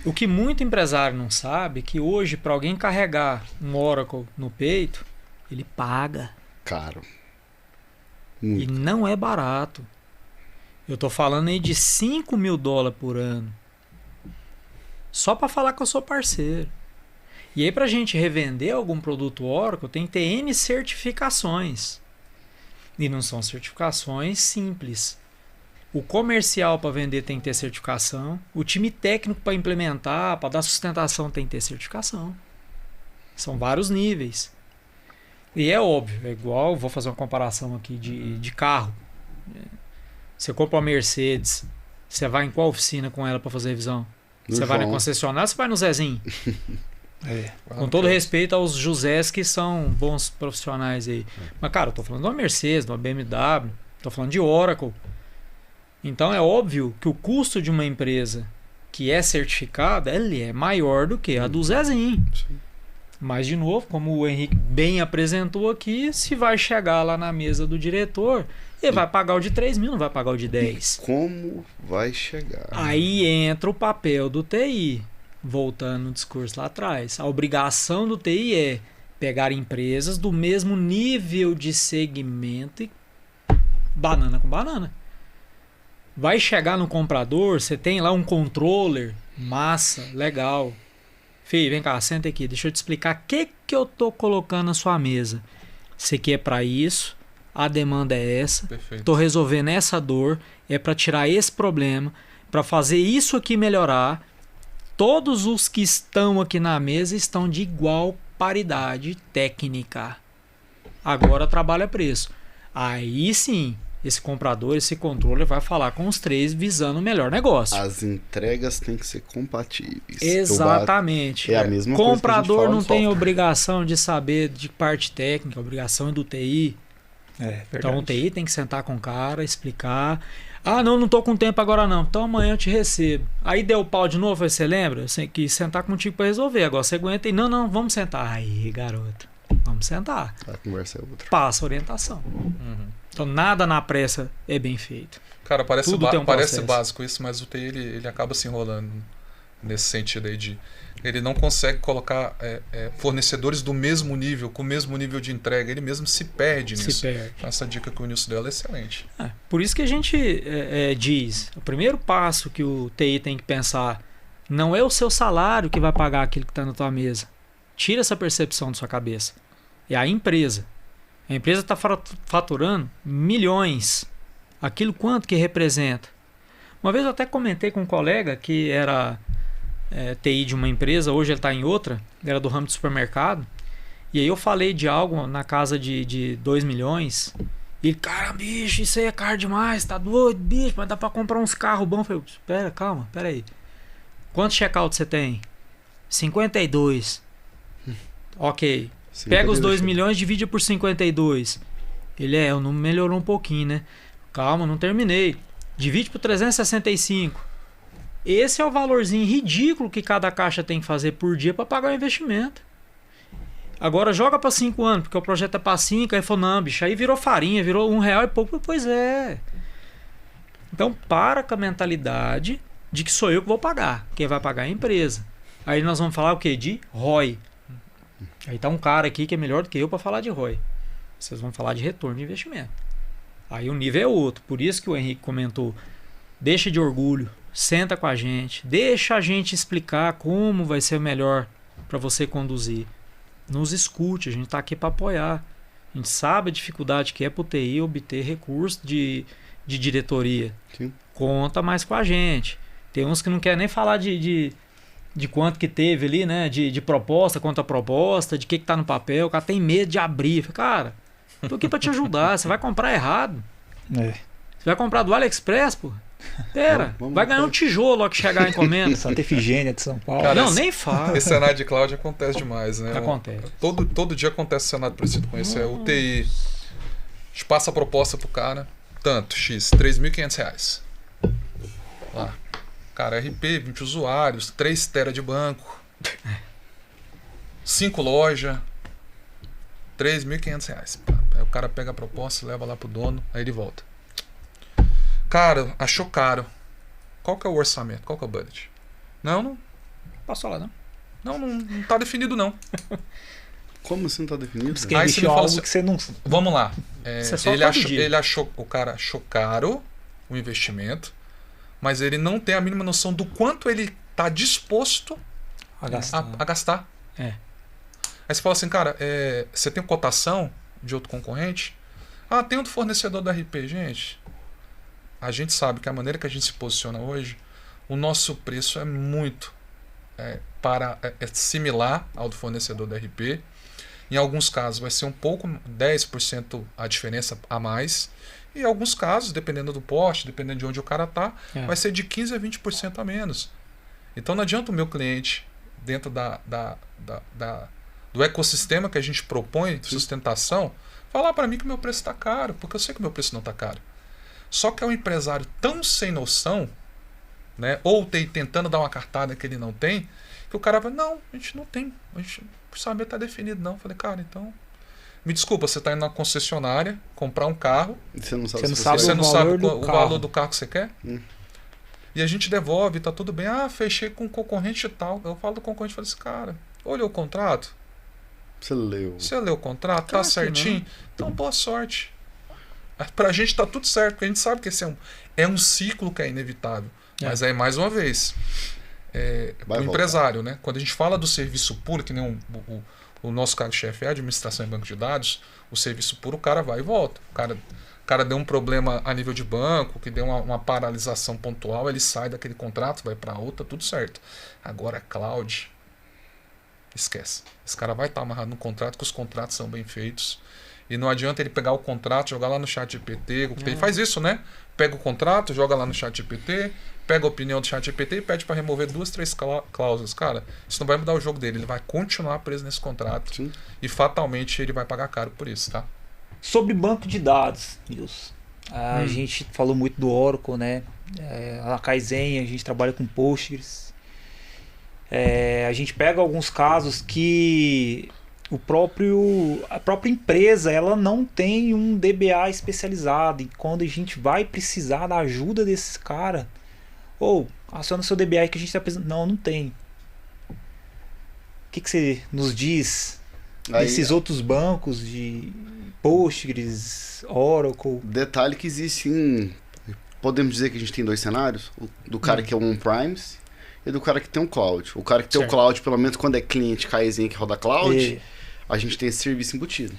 O que muito empresário não sabe é que hoje, para alguém carregar um Oracle no peito, ele paga. Caro. E não é barato. Eu tô falando aí de $5.000 por ano. Só para falar que eu sou parceiro. E aí, para a gente revender algum produto Oracle, tem que ter N certificações. E não são certificações simples. O comercial para vender tem que ter certificação. O time técnico para implementar, para dar sustentação, tem que ter certificação. São vários níveis. E é óbvio, é igual, vou fazer uma comparação aqui de carro. Você compra uma Mercedes, você vai em qual oficina com ela para fazer revisão? Você vai na concessionária ou você vai no Zezinho? Com todo respeito aos Josés que são bons profissionais aí. Mas, cara, eu tô falando de uma Mercedes, de uma BMW, tô falando de Oracle. Então é óbvio que o custo de uma empresa que é certificada, ele é maior do que a do Zezinho. Sim. Mas, de novo, como o Henrique bem apresentou aqui, se vai chegar lá na mesa do diretor, ele vai pagar o de 3 mil, não vai pagar o de 10. E como vai chegar? Aí entra o papel do TI. Voltando no discurso lá atrás. A obrigação do TI é pegar empresas do mesmo nível de segmento e banana com banana. Vai chegar no comprador, você tem lá um controller, massa, legal. Filho, vem cá, senta aqui, deixa eu te explicar o que eu tô colocando na sua mesa. Isso aqui é para isso, a demanda é essa, Perfeito. tô resolvendo essa dor, é para tirar esse problema, para fazer isso aqui melhorar. Todos os que estão aqui na mesa estão de igual paridade técnica. Agora trabalho é preço. Aí sim, esse comprador, esse controller vai falar com os três visando o melhor negócio. As entregas têm que ser compatíveis. Exatamente. É a mesma comprador coisa que a gente fala não no tem software. obrigação de saber de parte técnica, a obrigação é do TI. Verdade. Então o TI tem que sentar com o cara, explicar. Ah, não tô com tempo agora não. Então amanhã eu te recebo. Aí deu pau de novo, você lembra? Eu sei que sentar contigo para resolver. Agora você aguenta e não, vamos sentar. Aí, garoto, vamos sentar. A conversa é outra. Passa orientação. Então nada na pressa é bem feito. Cara, parece, Tudo tem um parece processo. básico isso, mas o TI ele acaba se enrolando nesse sentido aí de... Ele não consegue colocar fornecedores do mesmo nível, com o mesmo nível de entrega. Ele mesmo se perde nisso. Se perde. Essa dica que o Nilson deu é excelente. Por isso que a gente diz, o primeiro passo que o TI tem que pensar não é o seu salário que vai pagar aquilo que está na tua mesa. Tira essa percepção da sua cabeça. É a empresa. A empresa está faturando milhões. Aquilo quanto que representa? Uma vez eu até comentei com um colega que era TI de uma empresa, hoje ele está em outra, era do ramo de supermercado. E aí eu falei de algo na casa de 2 milhões. E ele, cara, bicho, isso aí é caro demais, tá doido, bicho, mas dá pra comprar uns carros bons. Eu falei, calma, aí. Quantos check-out você tem? 52. Ok. Pega os 2 milhões, divide por 52. Ele o número melhorou um pouquinho, né? Calma, não terminei. Divide por 365. Esse é o valorzinho ridículo que cada caixa tem que fazer por dia para pagar o investimento. Agora joga para 5 anos, porque o projeto é para 5, aí falou, não, bicho, aí virou farinha, virou R$1 e pouco. Pois é. Então para com a mentalidade de que sou eu que vou pagar. Quem vai pagar é a empresa. Aí nós vamos falar o quê? De ROI. Aí tá um cara aqui que é melhor do que eu para falar de ROI. Vocês vão falar de retorno de investimento. Aí o nível é outro. Por isso que o Henrique comentou, deixa de orgulho. Senta com a gente, deixa a gente explicar como vai ser o melhor para você conduzir. Nos escute, a gente está aqui para apoiar. A gente sabe a dificuldade que é para o TI obter recurso de diretoria. Sim. Conta mais com a gente. Tem uns que não querem nem falar de quanto que teve ali, né? De proposta, contra proposta, de que está no papel. O cara tem medo de abrir. Cara, tô aqui para te ajudar. Você vai comprar errado. Você vai comprar do AliExpress, pô. Pera, vai ganhar um tijolo que chegar a encomenda. Santa Efigênia de São Paulo. Cara, não, nem fala. Esse cenário de cloud acontece demais, né? Acontece. Todo dia acontece cenário parecido com esse. É o TI. A gente passa a proposta pro cara. Tanto, X, R$3.500. Lá. Cara, RP, 20 usuários, 3 tera de banco. 5 lojas. R$3.500. Aí o cara pega a proposta, leva lá pro dono, aí ele volta. Cara, achou caro. Qual que é o orçamento? Qual que é o budget? Não. Posso falar, não? Não tá definido, não. Como assim não tá definido? Você Aí você me fala algo assim, que você não... Vamos lá. Ele achou, o cara achou caro o investimento, mas ele não tem a mínima noção do quanto ele tá disposto a gastar. É. Aí você fala assim, cara, você tem cotação de outro concorrente? Ah, tem outro fornecedor da RP, gente. A gente sabe que a maneira que a gente se posiciona hoje, o nosso preço é muito similar ao do fornecedor da RP. Em alguns casos vai ser um pouco, 10% a diferença a mais. E em alguns casos, dependendo do porte, dependendo de onde o cara está, vai ser de 15% a 20% a menos. Então não adianta o meu cliente, dentro do ecossistema que a gente propõe de sustentação, falar para mim que o meu preço está caro, porque eu sei que o meu preço não está caro. Só que é um empresário tão sem noção, né, ou tentando dar uma cartada que ele não tem, que o cara vai, não, a gente não tem, o orçamento está definido, não. Eu falei, cara, então, me desculpa, você está indo na concessionária, comprar um carro, você não sabe o valor do carro que você quer, e a gente devolve, tá tudo bem, fechei com um concorrente e tal. Eu falo do concorrente e falo assim, cara, olhou o contrato? Você leu o contrato? Tá certinho? Então, boa sorte. Pra gente tá tudo certo, porque a gente sabe que esse é um ciclo que é inevitável. Mas aí, mais uma vez, para o empresário, né? Quando a gente fala do serviço puro, que nem o nosso carro-chefe é a administração em banco de dados, o serviço puro, o cara vai e volta. O cara deu um problema a nível de banco, que deu uma paralisação pontual, ele sai daquele contrato, vai para outra, tudo certo. Agora, cloud, esquece. Esse cara vai estar amarrado no contrato, que os contratos são bem feitos. E não adianta ele pegar o contrato, jogar lá no ChatGPT. Ele faz isso, né? Pega o contrato, joga lá no ChatGPT, pega a opinião do ChatGPT e pede para remover 2, 3 cláusulas. Cara, isso não vai mudar o jogo dele. Ele vai continuar preso nesse contrato. Sim. E fatalmente ele vai pagar caro por isso, tá? Sobre banco de dados, Nilson. A gente falou muito do Oracle, né? A Kaizen, a gente trabalha com Postgres. A gente pega alguns casos que a própria empresa ela não tem um DBA especializado, e quando a gente vai precisar da ajuda desse cara, aciona o seu DBA que a gente está precisando. Não tem. O que você nos diz desses outros bancos de Postgres, Oracle? Detalhe que existe podemos dizer que a gente tem 2 cenários, do cara que é um on-premise e do cara que tem um cloud. O cara que tem o cloud, pelo menos quando é cliente Kaizen que roda cloud, a gente tem esse serviço embutido.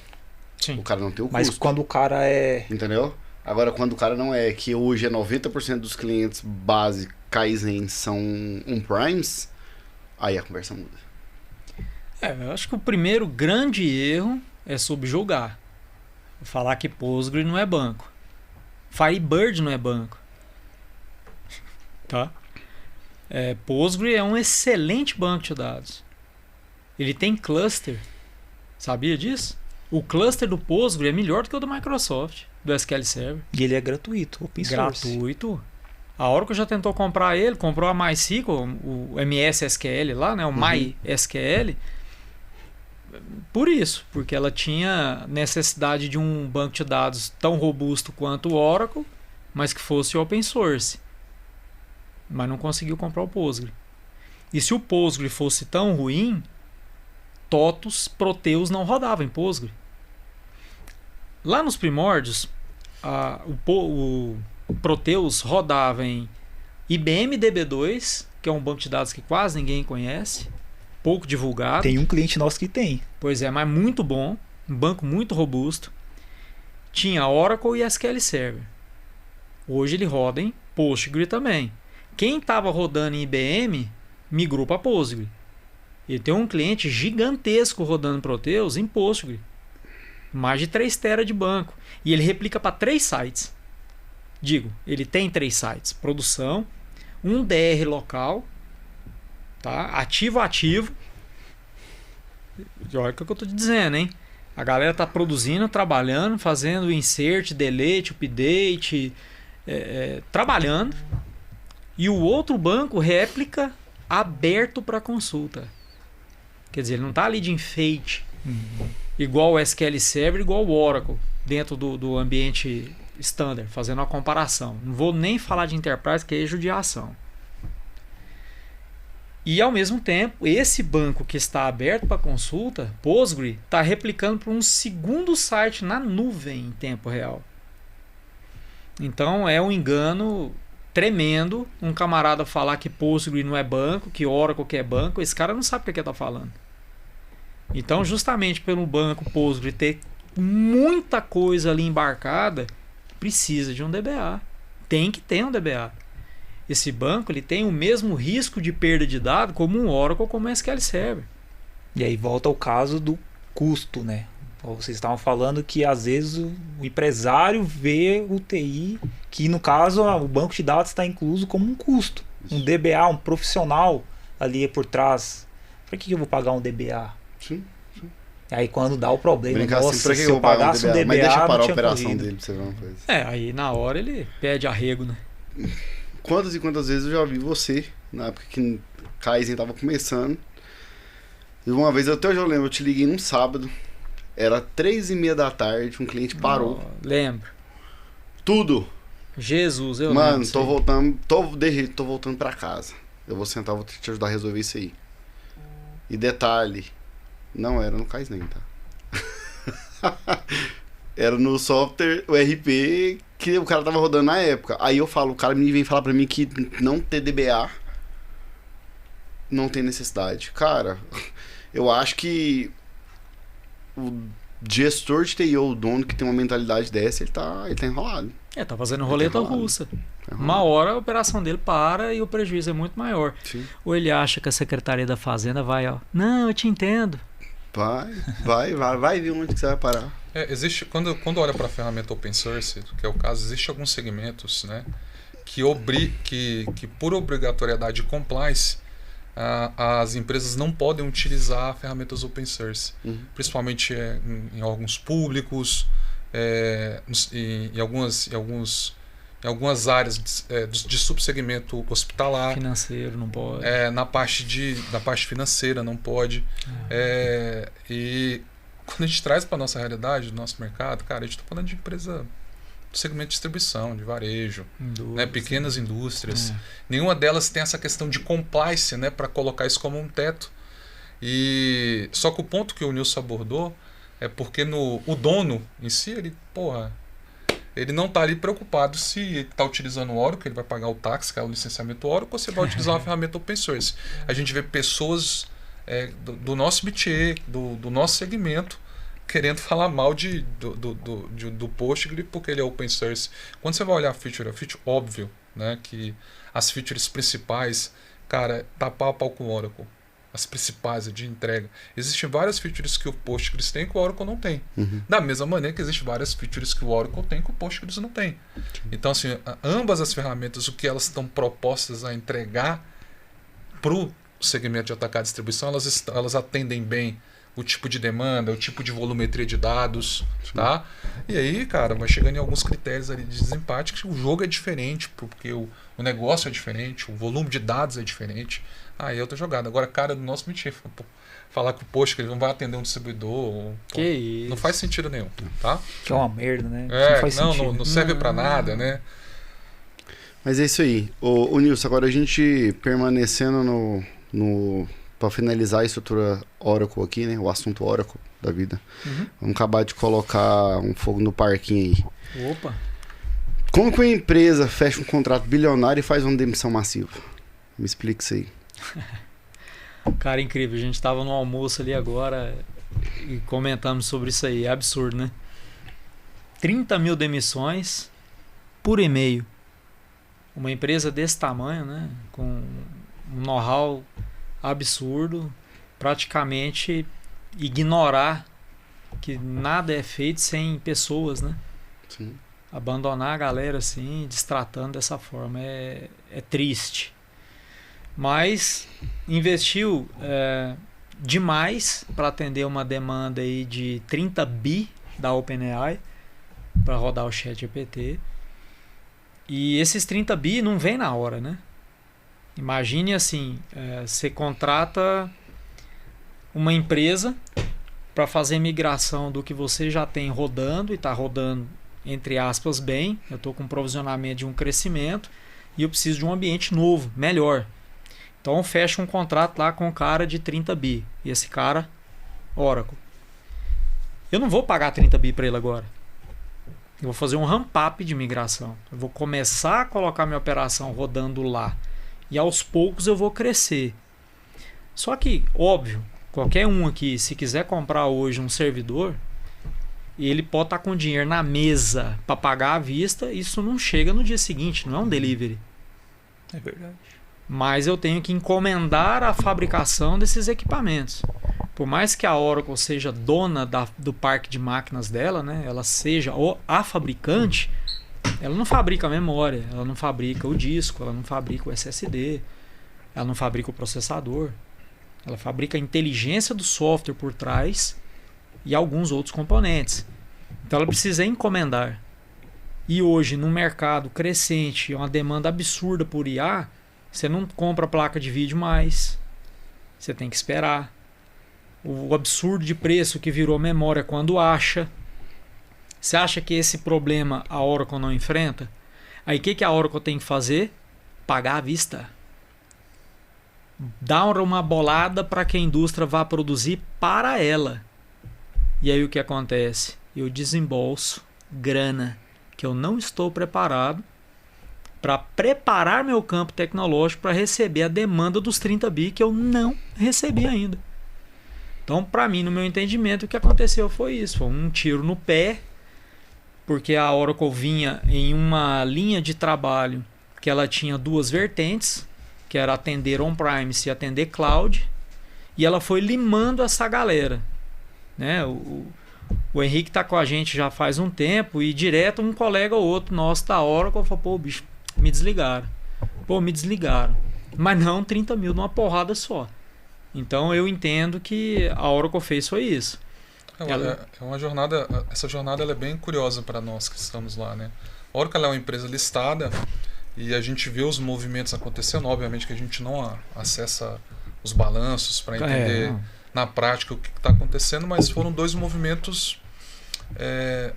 Sim. O cara não tem o custo. Mas quando o cara é... Entendeu? Agora, quando o cara não é, que hoje é 90% dos clientes base Kaizen são on-premise, aí a conversa muda. Eu acho que o primeiro grande erro é subjugar. Falar que Postgre não é banco. Firebird não é banco. Tá? Postgre é um excelente banco de dados. Ele tem cluster. Sabia disso? O cluster do Postgre é melhor do que o do Microsoft, do SQL Server. E ele é gratuito, open source. Gratuito. A Oracle já tentou comprar ele, comprou a MySQL, o MS SQL lá, né? O MySQL. Por isso, porque ela tinha necessidade de um banco de dados tão robusto quanto o Oracle, mas que fosse open source. Mas não conseguiu comprar o Postgre. E se o Postgre fosse tão ruim, TOTUS, Proteus não rodava em Postgre. Lá nos primórdios, o Proteus rodava em IBM DB2, que é um banco de dados que quase ninguém conhece, pouco divulgado. Tem um cliente nosso que tem. Pois é, mas muito bom, um banco muito robusto. Tinha Oracle e SQL Server. Hoje ele roda em Postgre também. Quem estava rodando em IBM migrou para Postgre. Ele tem um cliente gigantesco rodando Proteus em Postgre. Mais de 3 TB de banco. E ele replica para 3 sites. Ele tem 3 sites. Produção, um DR local, tá? Ativo. Olha o que eu estou te dizendo, hein? A galera está produzindo, trabalhando, fazendo insert, delete, update, trabalhando. E o outro banco réplica aberto para consulta. Quer dizer, ele não está ali de enfeite, igual o SQL Server, igual o Oracle, dentro do ambiente standard, fazendo uma comparação. Não vou nem falar de enterprise, que é judiação. E ao mesmo tempo, esse banco que está aberto para consulta, Postgre, está replicando para um segundo site na nuvem em tempo real. Então é um engano tremendo um camarada falar que Postgre não é banco, que Oracle que é banco. Esse cara não sabe o que ele está falando. Então, justamente pelo banco Postgre ter muita coisa ali embarcada, precisa de um DBA. Tem que ter um DBA. Esse banco ele tem o mesmo risco de perda de dados como um Oracle, como um SQL Server. E aí volta ao caso do custo, né? Vocês estavam falando que às vezes o empresário vê o TI, que no caso o banco de dados está incluso como um custo. Um DBA, um profissional ali por trás. Para que eu vou pagar um DBA? Sim. Aí quando dá o problema, nossa, assim, pra que se eu pagasse um DBA, mas deixa parar a operação dele pra você ver uma coisa. Aí na hora ele pede arrego, né? Quantas e quantas vezes eu já vi você, na época que Kaizen tava começando. E uma vez, até hoje eu lembro, eu te liguei num sábado, era 3h30 da tarde, um cliente parou. Lembro. Tudo. Jesus, eu lembro. Mano, tô voltando pra casa. Eu vou sentar, vou te ajudar a resolver isso aí. E detalhe, não era no Kaizen, tá? Era no software, o RP que o cara tava rodando na época. Aí eu falo, o cara me vem falar pra mim que não ter DBA não tem necessidade? Cara, eu acho que o gestor de TI ou o dono que tem uma mentalidade dessa, ele tá enrolado. Tá fazendo roleta russa. Uma hora a operação dele para e o prejuízo é muito maior. Sim. Ou ele acha que a Secretaria da Fazenda vai, não, eu te entendo. Vai ver onde que você vai parar. Existe, quando olha para a ferramenta open source, que é o caso, existe alguns segmentos, né, que por obrigatoriedade de compliance, as empresas não podem utilizar ferramentas open source, principalmente em órgãos públicos, em algumas áreas de subsegmento hospitalar. Financeiro não pode. Na parte financeira não pode. E quando a gente traz para a nossa realidade, do nosso mercado, cara, a gente está falando de empresa do segmento de distribuição, de varejo, né, pequenas indústrias. Nenhuma delas tem essa questão de compliance, né, para colocar isso como um teto. E só que o ponto que o Nilson abordou é porque o dono em si, ele não está ali preocupado se ele está utilizando o Oracle, ele vai pagar o táxi, que é o licenciamento Oracle, ou se vai utilizar uma ferramenta open source. A gente vê pessoas do nosso métier, do nosso segmento, querendo falar mal do Postgre porque ele é open source. Quando você vai olhar a feature óbvio, né, que as features principais, cara, tá pau a pau com o Oracle. As principais de entrega. Existem várias features que o Postgres tem que o Oracle não tem. Da mesma maneira que existem várias features que o Oracle tem que o Postgres não tem. Então, assim, ambas as ferramentas, o que elas estão propostas a entregar para o segmento de atacar a distribuição, elas atendem bem o tipo de demanda, o tipo de volumetria de dados, tá? E aí, cara, vai chegando em alguns critérios ali de desempate que o jogo é diferente, porque o negócio é diferente, o volume de dados é diferente. Aí é outra jogada. Agora, cara, do nosso métier, falar que o Postgre não vai atender um distribuidor, isso? Não faz sentido nenhum, tá? Que é uma merda, né? Não faz sentido. Não serve pra nada, né? Mas é isso aí. Ô Nilson, agora a gente permanecendo para finalizar a estrutura Oracle aqui, né? O assunto Oracle da vida. Vamos acabar de colocar um fogo no parquinho aí. Opa! Como que uma empresa fecha um contrato bilionário e faz uma demissão massiva? Me explica isso aí. Cara, incrível. A gente estava no almoço ali agora e comentamos sobre isso aí. É absurdo, né? 30 mil demissões por e-mail. Uma empresa desse tamanho, né? Com um know-how absurdo, praticamente ignorar que nada é feito sem pessoas, né? Sim. Abandonar a galera assim, destratando dessa forma. É triste. Mas investiu demais para atender uma demanda aí de 30 bi da OpenAI para rodar o ChatGPT. E esses 30 bi não vem na hora, né? Imagine assim, você contrata uma empresa para fazer migração do que você já tem rodando e está rodando, entre aspas, bem. Eu estou com um provisionamento de um crescimento e eu preciso de um ambiente novo, melhor. Então fecha um contrato lá com um cara de 30 bi. E esse cara, Oracle. Eu não vou pagar 30 bi para ele agora. Eu vou fazer um ramp-up de migração. Eu vou começar a colocar minha operação rodando lá. E aos poucos eu vou crescer. Só que, óbvio, qualquer um aqui, se quiser comprar hoje um servidor, ele pode estar com dinheiro na mesa para pagar à vista. Isso não chega no dia seguinte, não é um delivery. É verdade. Mas eu tenho que encomendar a fabricação desses equipamentos. Por mais que a Oracle seja dona do parque de máquinas dela, né, ela seja a fabricante, ela não fabrica a memória, ela não fabrica o disco, ela não fabrica o SSD, ela não fabrica o processador. Ela fabrica a inteligência do software por trás e alguns outros componentes. Então ela precisa encomendar. E hoje, num mercado crescente, uma demanda absurda por IA, você não compra placa de vídeo mais. Você tem que esperar. O absurdo de preço que virou memória quando acha. Você acha que esse problema a Oracle não enfrenta? Aí o que a Oracle tem que fazer? Pagar à vista. Dar uma bolada para que a indústria vá produzir para ela. E aí o que acontece? Eu desembolso grana que eu não estou preparado para preparar meu campo tecnológico para receber a demanda dos 30 bi que eu não recebi ainda. Então, para mim, no meu entendimento, o que aconteceu foi isso. Foi um tiro no pé, porque a Oracle vinha em uma linha de trabalho que ela tinha duas vertentes, que era atender on-premise e atender cloud, e ela foi limando essa galera. Né? O Henrique está com a gente já faz um tempo, e direto um colega ou outro nosso da Oracle falou, pô, bicho, me desligaram. Mas não 30 mil numa porrada só. Então eu entendo que a Oracle fez foi isso. É uma jornada, essa jornada ela é bem curiosa para nós que estamos lá, né? A Oracle é uma empresa listada e a gente vê os movimentos acontecendo. Obviamente que a gente não acessa os balanços para entender na prática o que está acontecendo, mas foram dois movimentos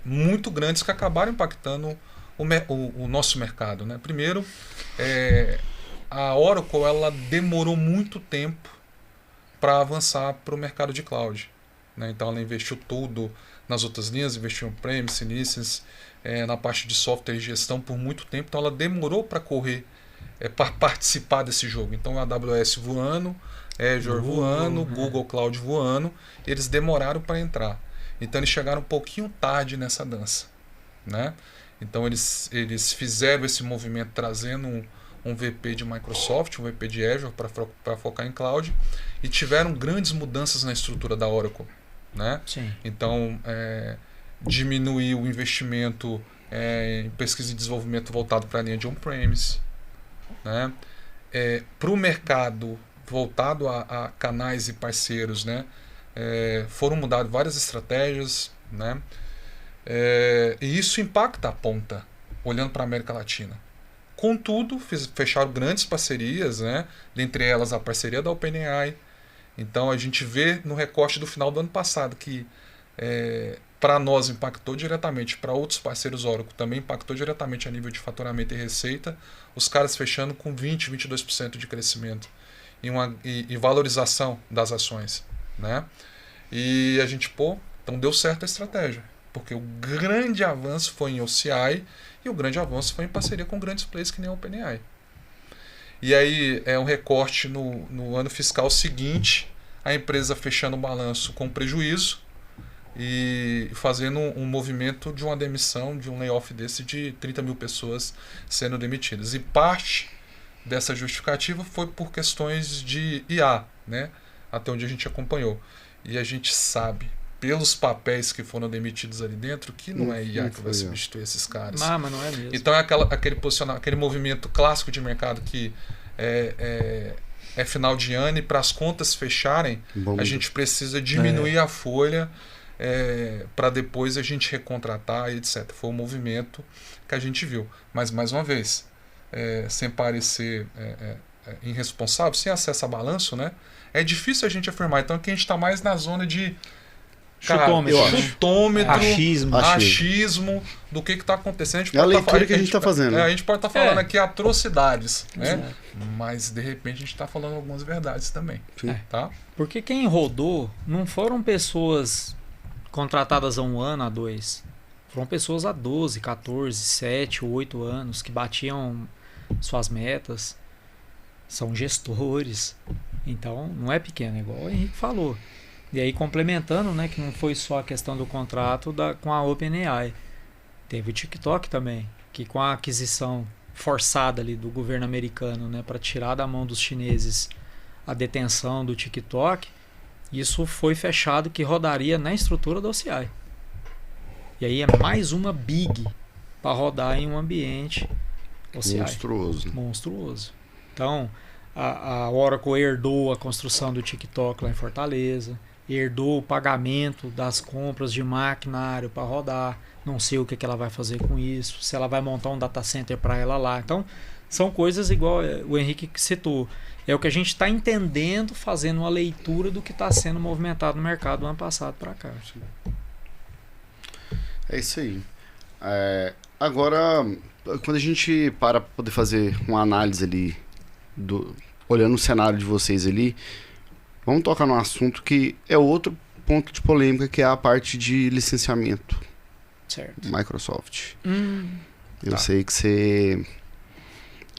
muito grandes que acabaram impactando o nosso mercado, né? Primeiro, a Oracle ela demorou muito tempo para avançar para o mercado de cloud, né? Então ela investiu tudo nas outras linhas, investiu em on-premise, license, na parte de software e gestão por muito tempo, então ela demorou para correr, para participar desse jogo. Então a AWS voando, Azure voando, Google Cloud voando, eles demoraram para entrar. Então eles chegaram um pouquinho tarde nessa dança, né? Então eles fizeram esse movimento trazendo um VP de Microsoft, um VP de Azure para focar em cloud, e tiveram grandes mudanças na estrutura da Oracle, né? Sim. Então diminuiu o investimento em pesquisa e desenvolvimento voltado para a linha de on-premise, né? Para o mercado voltado a canais e parceiros, né? Foram mudadas várias estratégias, né? E isso impacta a ponta, olhando para a América Latina. Contudo, fecharam grandes parcerias, né? Dentre elas a parceria da OpenAI. Então a gente vê no recorte do final do ano passado que para nós impactou diretamente, para outros parceiros Oracle também impactou diretamente a nível de faturamento e receita, os caras fechando com 20%, 22% de crescimento e valorização das ações, né? E a gente, então deu certo a estratégia, porque o grande avanço foi em OCI e o grande avanço foi em parceria com grandes players que nem a OpenAI. E aí é um recorte no ano fiscal seguinte, a empresa fechando o balanço com prejuízo e fazendo um movimento de uma demissão, de um layoff desse de 30 mil pessoas sendo demitidas. E parte dessa justificativa foi por questões de IA, né? Até onde a gente acompanhou. E a gente sabe, pelos papéis que foram demitidos ali dentro, que não é IA que vai substituir esses caras. Mas não é mesmo. Então é aquele movimento clássico de mercado que é final de ano, e para as contas fecharem, a gente precisa diminuir a folha para depois a gente recontratar, etc. Foi um movimento que a gente viu. Mas, mais uma vez, sem parecer irresponsável, sem acesso a balanço, né? É difícil a gente afirmar. Então aqui a gente está mais na zona de chutômetro, achismo do que está acontecendo. É a leitura que a gente está fazendo. A gente pode estar falando aqui atrocidades, né? Mas de repente a gente está falando algumas verdades também. Tá? Porque quem rodou não foram pessoas contratadas há 1 ano, há 2. Foram pessoas há 12, 14, 7, 8 anos que batiam suas metas. São gestores. Então não é pequeno, igual o Henrique falou. E aí complementando, né, que não foi só a questão do contrato com a OpenAI. Teve o TikTok também, que com a aquisição forçada ali do governo americano, né, para tirar da mão dos chineses a detenção do TikTok, isso foi fechado que rodaria na estrutura da OCI. E aí é mais uma big para rodar em um ambiente OCI. Monstruoso. Então, a Oracle herdou a construção do TikTok lá em Fortaleza, herdou o pagamento das compras de maquinário para rodar. Não sei o que ela vai fazer com isso, se ela vai montar um data center para ela lá. Então, são coisas igual o Henrique citou. É o que a gente está entendendo, fazendo uma leitura do que está sendo movimentado no mercado do ano passado para cá. É isso aí. Agora, quando a gente para poder fazer uma análise ali, olhando o cenário de vocês ali, vamos tocar num assunto que é outro ponto de polêmica, que é a parte de licenciamento. Certo. Microsoft. Eu sei que você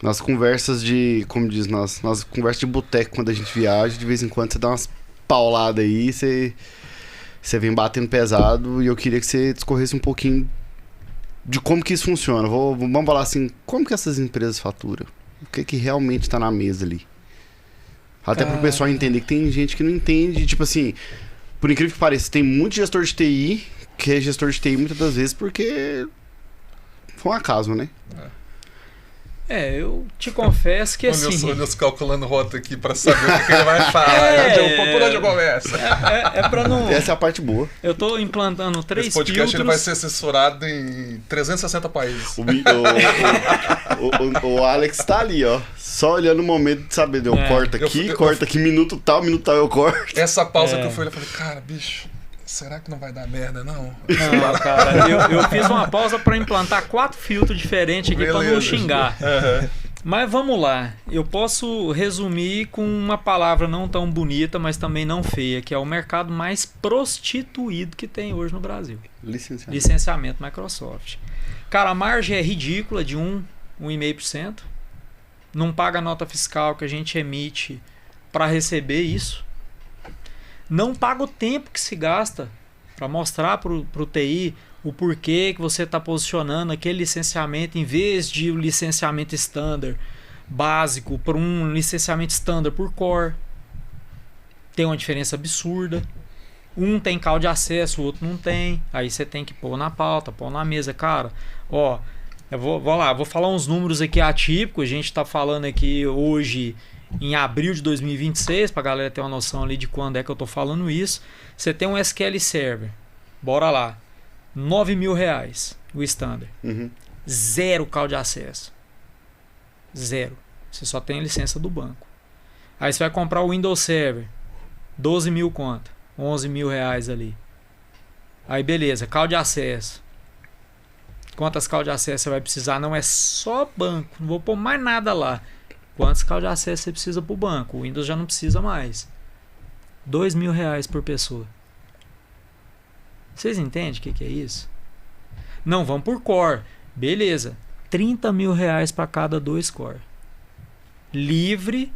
Nas conversas como diz, nas conversas de boteco, quando a gente viaja, de vez em quando você dá umas pauladas aí, você vem batendo pesado, e eu queria que você discorresse um pouquinho de como que isso funciona. Vamos falar assim, como que essas empresas faturam? O que realmente tá na mesa ali? Até pro pessoal entender que tem gente que não entende, tipo assim, por incrível que pareça, tem muito gestor de TI, que é gestor de TI muitas das vezes porque foi um acaso, né? Eu te confesso que assim... Olha os calculando rota aqui pra saber o que ele vai falar. Por onde eu começo? Pra não... Essa é a parte boa. Eu tô implantando 3 Esse podcast filtros... ele vai ser assessorado em 360 países. O Alex tá ali, ó. Só olhando o momento de saber, eu corto aqui, corta aqui, minuto tal, eu corto. Essa pausa que eu fui, eu falei, cara, bicho... Será que não vai dar merda, não? Não, cara, eu fiz uma pausa para implantar 4 filtros diferentes aqui para não xingar. Uhum. Mas vamos lá, eu posso resumir com uma palavra não tão bonita, mas também não feia, que é o mercado mais prostituído que tem hoje no Brasil. Licenciamento Microsoft. Cara, a margem é ridícula de 1,5%. Não paga a nota fiscal que a gente emite para receber isso. Não paga o tempo que se gasta para mostrar para o TI o porquê que você está posicionando aquele licenciamento em vez de o licenciamento standard básico por um licenciamento standard por core. Tem uma diferença absurda. Um tem call de acesso, o outro não tem. Aí você tem que pôr na pauta, pôr na mesa. Cara, ó, eu vou falar uns números aqui atípicos. A gente está falando aqui hoje... em abril de 2026, pra galera ter uma noção ali de quando é que eu tô falando isso. Você tem um SQL Server, bora lá, R$9.000 o standard. 0 call de acesso, 0. Você só tem a licença do banco. Aí você vai comprar o Windows Server, 12.000 conta, R$11.000 ali. Aí beleza, call de acesso. Quantas call de acesso você vai precisar? Não é só banco, não vou pôr mais nada lá. Quantos call de acesso você precisa para o banco? O Windows já não precisa mais. R$2.000 por pessoa. Vocês entendem o que é isso? Não, vamos por core. Beleza. R$30.000 para cada 2 core. Livre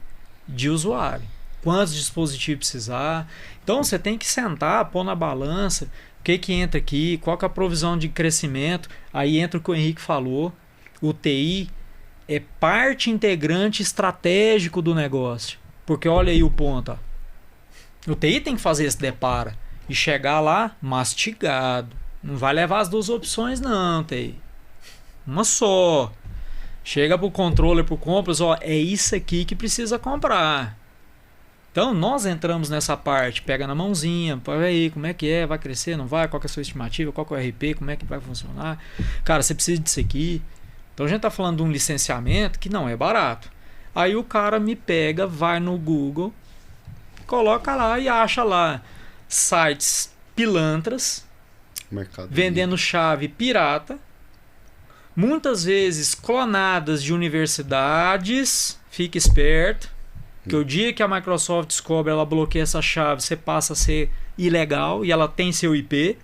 de usuário. Quantos dispositivos precisar. Então você tem que sentar, pôr na balança. O que entra aqui? Qual que é a provisão de crescimento? Aí entra o que o Henrique falou. O TI é parte integrante estratégico do negócio. Porque olha aí o ponto. Ó. O TI tem que fazer esse depara. E chegar lá mastigado. Não vai levar as 2 opções não, TI. Uma só. Chega pro controller, pro compras, ó, é isso aqui que precisa comprar. Então nós entramos nessa parte, pega na mãozinha, pega aí, como é que é, vai crescer, não vai, qual que é a sua estimativa, qual que é o RP, como é que vai funcionar. Cara, você precisa disso aqui. Então a gente está falando de um licenciamento que não é barato. Aí o cara me pega, vai no Google, coloca lá e acha lá sites pilantras, vendendo chave pirata, muitas vezes clonadas de universidades. Fique esperto, que o dia que a Microsoft descobre, ela bloqueia essa chave, você passa a ser ilegal e ela tem seu IP.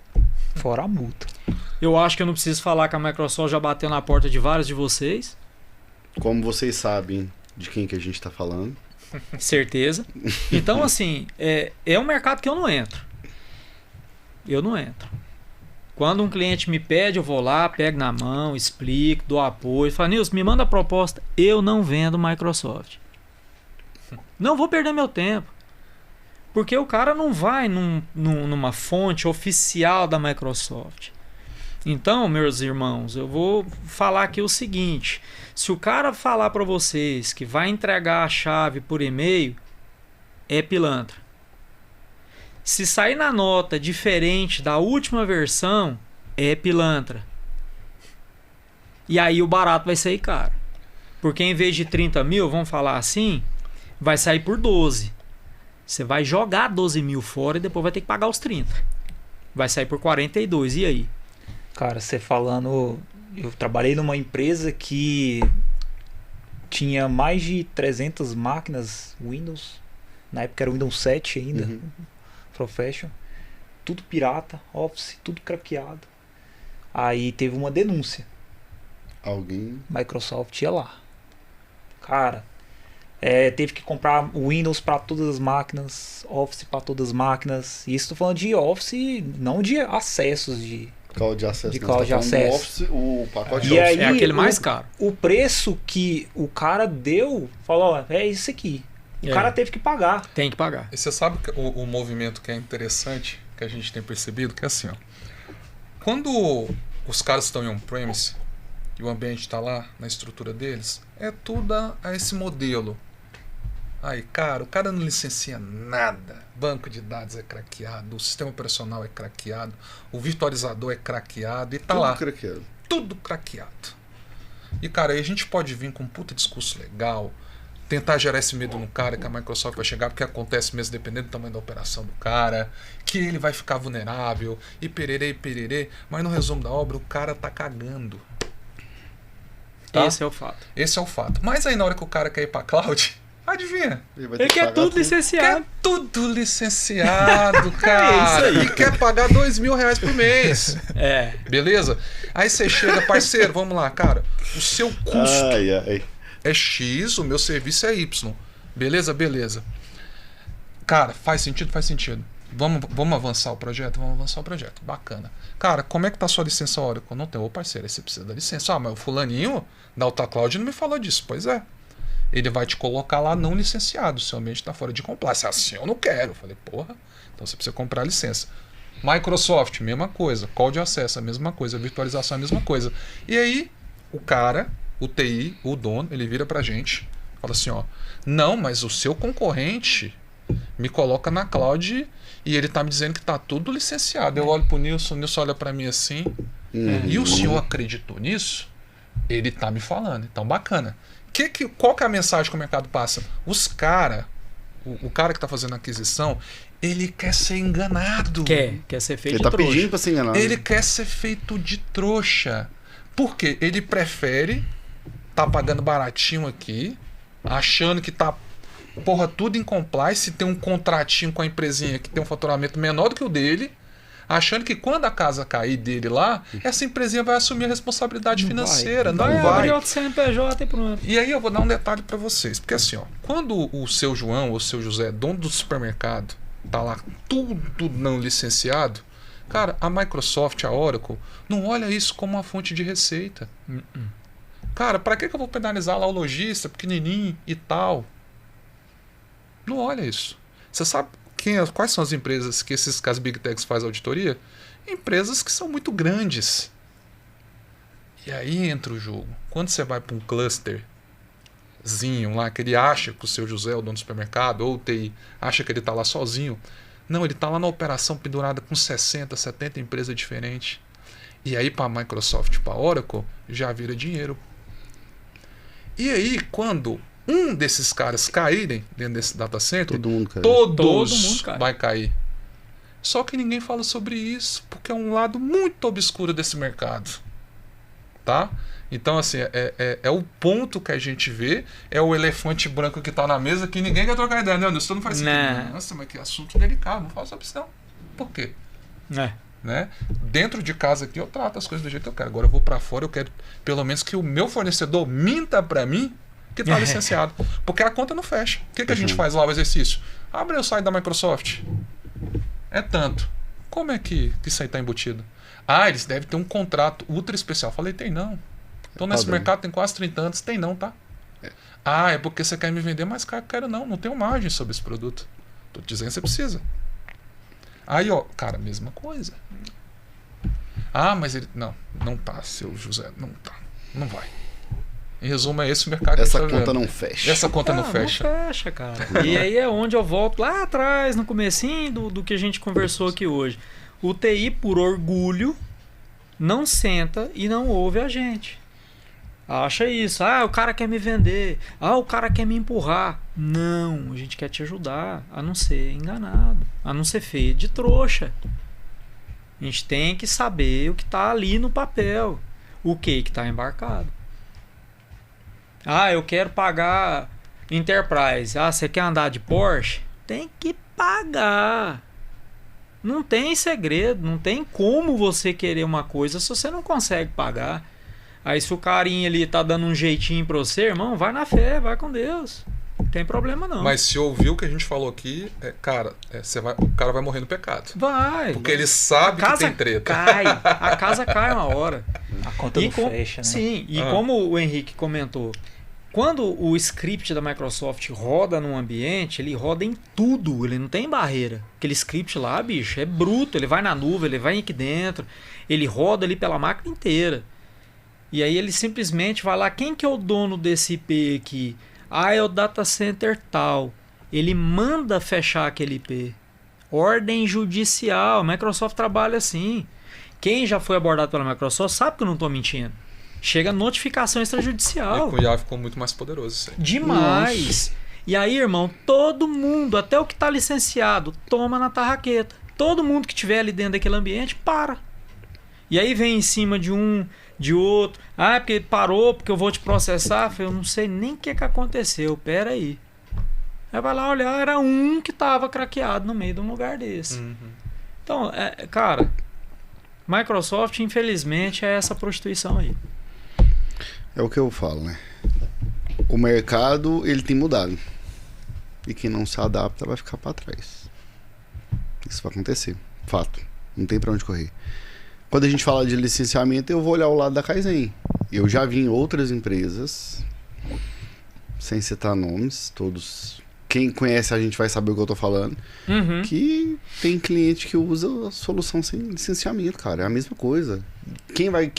Fora a multa. Eu acho que eu não preciso falar que a Microsoft já bateu na porta de vários de vocês. Como vocês sabem de quem que a gente está falando. Certeza. Então, assim, é um mercado que eu não entro. Eu não entro. Quando um cliente me pede, eu vou lá, pego na mão, explico, dou apoio. Falo, Nilson, me manda a proposta. Eu não vendo Microsoft. Não vou perder meu tempo. Porque o cara não vai numa fonte oficial da Microsoft. Então, meus irmãos, eu vou falar aqui o seguinte. Se o cara falar para vocês que vai entregar a chave por e-mail, é pilantra. Se sair na nota diferente da última versão, é pilantra. E aí o barato vai sair caro. Porque em vez de 30 mil, vamos falar assim, vai sair por 12. Você vai jogar 12 mil fora e depois vai ter que pagar os 30. Vai sair por 42. E aí? Cara, você falando... Eu trabalhei numa empresa que tinha mais de 300 máquinas Windows. Na época era o Windows 7 ainda. Professional. Tudo pirata, Office, tudo craqueado. Aí teve uma denúncia. Alguém? Microsoft ia lá. Cara, teve que comprar Windows para todas as máquinas, Office para todas as máquinas. E isso estou falando de Office, não de acessos de Cloud de acesso. De cloud de acesso. Office, o pacote E Office. aí, É aquele mais caro. O preço que o cara deu, falou, ó, é isso aqui. O cara teve que pagar. Tem que pagar. E você sabe o movimento que é interessante, que a gente tem percebido, que é assim, ó. Quando os caras estão em on-premise e o ambiente está lá na estrutura deles, é tudo a esse modelo. Aí, cara, o cara não licencia nada. Banco de dados é craqueado, o sistema operacional é craqueado, o virtualizador é craqueado e tá Tudo lá. craqueado. Tudo craqueado. E, cara, aí a gente pode vir com um puta discurso legal, tentar gerar esse medo no cara que a Microsoft vai chegar, porque acontece mesmo dependendo do tamanho da operação do cara, que ele vai ficar vulnerável, e pererê, mas no resumo da obra o cara tá cagando. Tá? Esse é o fato. Esse é o fato. Mas aí na hora que o cara quer ir pra cloud, adivinha? Ele quer tudo licenciado. Quer tudo licenciado, cara. E quer pagar R$2.000 por mês. Beleza? Aí você chega, parceiro, vamos lá, cara. O seu custo é X, o meu serviço é Y. Beleza? Beleza. Cara, faz sentido? Faz sentido. Vamos avançar o projeto? Vamos avançar o projeto. Bacana. Cara, como é que tá a sua licença Oracle? Não tem. Ô, parceiro, aí você precisa da licença. Ah, mas o fulaninho da AltaCloud não me falou disso. Pois é. Ele vai te colocar lá não licenciado. Seu ambiente está fora de compliance. Assim, eu não quero. Eu falei, porra, então você precisa comprar a licença. Microsoft, mesma coisa. Call de acesso, a mesma coisa. Virtualização, a mesma coisa. E aí, o cara, o TI, o dono, ele vira pra gente, fala assim, ó, não, mas o seu concorrente me coloca na cloud e ele tá me dizendo que tá tudo licenciado. Eu olho pro Nilson, o Nilson olha pra mim assim, e o senhor acreditou nisso? Ele tá me falando. Então, bacana. Qual que é a mensagem que o mercado passa? Os cara, o cara que está fazendo a aquisição, ele quer ser enganado. Quer ser feito de trouxa. Ele está pedindo para ser enganado. Ele quer ser feito de trouxa. Por quê? Ele prefere tá pagando baratinho aqui, achando que tá tudo em compliance, tem um contratinho com a empresinha que tem um faturamento menor do que o dele, achando que quando a casa cair dele lá, essa empresinha vai assumir a responsabilidade financeira. Não vai. Abrir outro CNPJ e pronto. E aí eu vou dar um detalhe para vocês. Porque assim, ó, quando o seu João ou o seu José, dono do supermercado, tá lá tudo não licenciado, cara, a Microsoft, a Oracle, não olha isso como uma fonte de receita. Cara, para que eu vou penalizar lá o lojista, pequenininho e tal? Não olha isso. Você sabe quais são as empresas que esses casos Big Techs faz auditoria? Empresas que são muito grandes. E aí entra o jogo. Quando você vai para um clusterzinho lá, que ele acha que o seu José, o dono do supermercado, ou o TI, acha que ele está lá sozinho. Não, ele está lá na operação pendurada com 60, 70 empresas diferentes. E aí para a Microsoft, para a Oracle, já vira dinheiro. E aí quando um desses caras caírem dentro desse data center, todo mundo cai. Todo mundo vai cair. Só que ninguém fala sobre isso, porque é um lado muito obscuro desse mercado. Tá? Então, assim, é o ponto que a gente vê, é o elefante branco que está na mesa, que ninguém quer trocar ideia. Não, isso não faz sentido. Nossa, mas que assunto delicado, não fala sobre isso não. Por quê? Né? Dentro de casa aqui eu trato as coisas do jeito que eu quero. Agora eu vou para fora, eu quero pelo menos que o meu fornecedor minta para mim que está licenciado. Porque a conta não fecha. O que a gente faz lá, o exercício? Abre o site da Microsoft. É tanto. Como é que isso aí está embutido? Ah, eles devem ter um contrato ultra especial. Falei, tem não. Então nesse mercado tem quase 30 anos. Tem não, tá? Ah, é porque você quer me vender mais caro. Quero não. Não tenho margem sobre esse produto. Tô te dizendo que você precisa. Aí, ó, cara, mesma coisa. Ah, mas ele... Não tá, seu José. Não tá. Não vai. Em resumo, é esse o mercado que essa conta não fecha. Essa conta não fecha. Não fecha, cara. E aí é onde eu volto lá atrás, no comecinho do que a gente conversou aqui hoje. O TI, por orgulho, não senta e não ouve a gente. Acha isso. Ah, o cara quer me vender. Ah, o cara quer me empurrar. Não, a gente quer te ajudar a não ser enganado, a não ser feio de trouxa. A gente tem que saber o que está ali no papel. O que está embarcado. Ah, eu quero pagar Enterprise. Ah, você quer andar de Porsche? Tem que pagar. Não tem segredo. Não tem como você querer uma coisa se você não consegue pagar. Aí se o carinha ali tá dando um jeitinho pra você, irmão, vai na fé, vai com Deus. Não tem problema não. Mas se ouvir o que a gente falou aqui, cara, o cara vai morrer no pecado. Vai. Porque ele sabe que tem treta. A casa cai uma hora. A conta não fecha, né? Sim, e como o Henrique comentou, quando o script da Microsoft roda num ambiente, ele roda em tudo, ele não tem barreira. Aquele script lá, bicho, é bruto, ele vai na nuvem, ele vai aqui dentro, ele roda ali pela máquina inteira. E aí ele simplesmente vai lá, quem que é o dono desse IP aqui? Ah, é o data center tal. Ele manda fechar aquele IP. Ordem judicial, a Microsoft trabalha assim. Quem já foi abordado pela Microsoft sabe que eu não estou mentindo. Chega notificação extrajudicial. E com o IAV ficou muito mais poderoso isso aí. Demais. Nossa. E aí, irmão, todo mundo, até o que está licenciado, toma na tarraqueta. Todo mundo que estiver ali dentro daquele ambiente, para. E aí vem em cima de um, de outro. Ah, porque parou, porque eu vou te processar. Eu não sei nem o que aconteceu. Pera aí. Aí vai lá olhar, era um que estava craqueado no meio de um lugar desse. Então, cara, Microsoft, infelizmente, é essa prostituição aí. É o que eu falo, né? O mercado, ele tem mudado. E quem não se adapta vai ficar para trás. Isso vai acontecer. Fato. Não tem para onde correr. Quando a gente fala de licenciamento, eu vou olhar o lado da Kaizen. Eu já vi em outras empresas, sem citar nomes, todos... Quem conhece a gente vai saber o que eu tô falando. Que tem cliente que usa a solução sem licenciamento, cara. É a mesma coisa. Quem vai...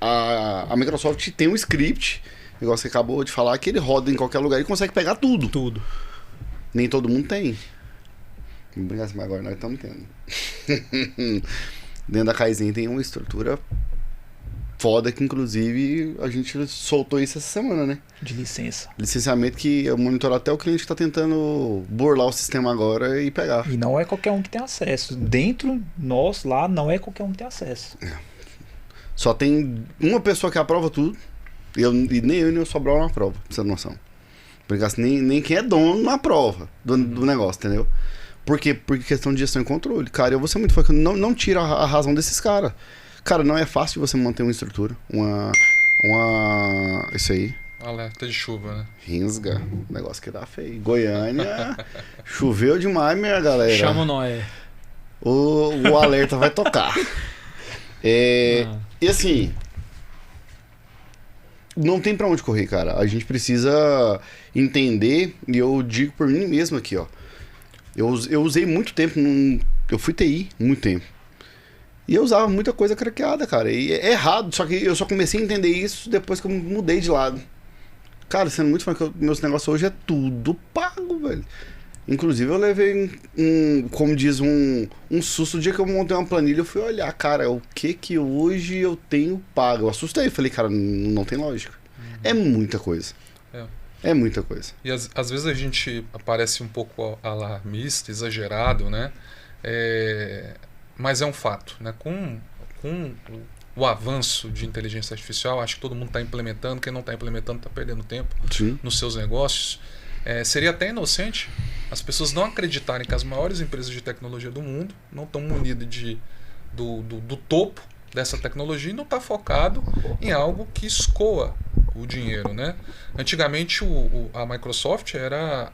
A Microsoft tem um script, igual você acabou de falar, que ele roda em qualquer lugar e consegue pegar tudo. Tudo. Nem todo mundo tem. Vamos brincar assim, mas agora nós estamos tendo. Dentro da Kaizen tem uma estrutura foda que, inclusive, a gente soltou isso essa semana, né? De licença. Licenciamento que eu monitoro até o cliente que tá tentando burlar o sistema agora e pegar. E não é qualquer um que tem acesso. Dentro, nós lá, não é qualquer um que tem acesso. Só tem uma pessoa que aprova tudo. E nem eu nem o Sobral não aprova, pra você ter noção. Porque assim, nem quem é dono não aprova do negócio, entendeu? Por quê? Porque questão de gestão e controle. Cara, eu vou ser muito fã, não tira a razão desses caras. Cara, não é fácil você manter uma estrutura. Isso aí. Alerta de chuva, né? Rinsga. O negócio que dá feio. Goiânia. Choveu demais, minha galera. Chama o Noé. O alerta vai tocar. E assim, não tem pra onde correr, cara. A gente precisa entender, e eu digo por mim mesmo aqui, ó. Eu usei muito tempo, eu fui TI muito tempo. E eu usava muita coisa craqueada, cara. E é errado, só que eu só comecei a entender isso depois que eu mudei de lado. Cara, sendo muito fã, que meus negócios hoje é tudo pago, velho. Inclusive eu levei como diz, um susto o dia que eu montei uma planilha. Eu fui olhar, cara, o que hoje eu tenho pago. Eu assustei, falei, cara, não tem lógica. É muita coisa. É muita coisa. E às vezes a gente parece um pouco alarmista, exagerado, né? Mas é um fato, né? Com o avanço de inteligência artificial, acho que todo mundo está implementando. Quem não está implementando está perdendo tempo nos seus negócios. Seria até inocente as pessoas não acreditarem que as maiores empresas de tecnologia do mundo não estão munidas do topo dessa tecnologia e não está focado em algo que escoa o dinheiro, né? Antigamente a Microsoft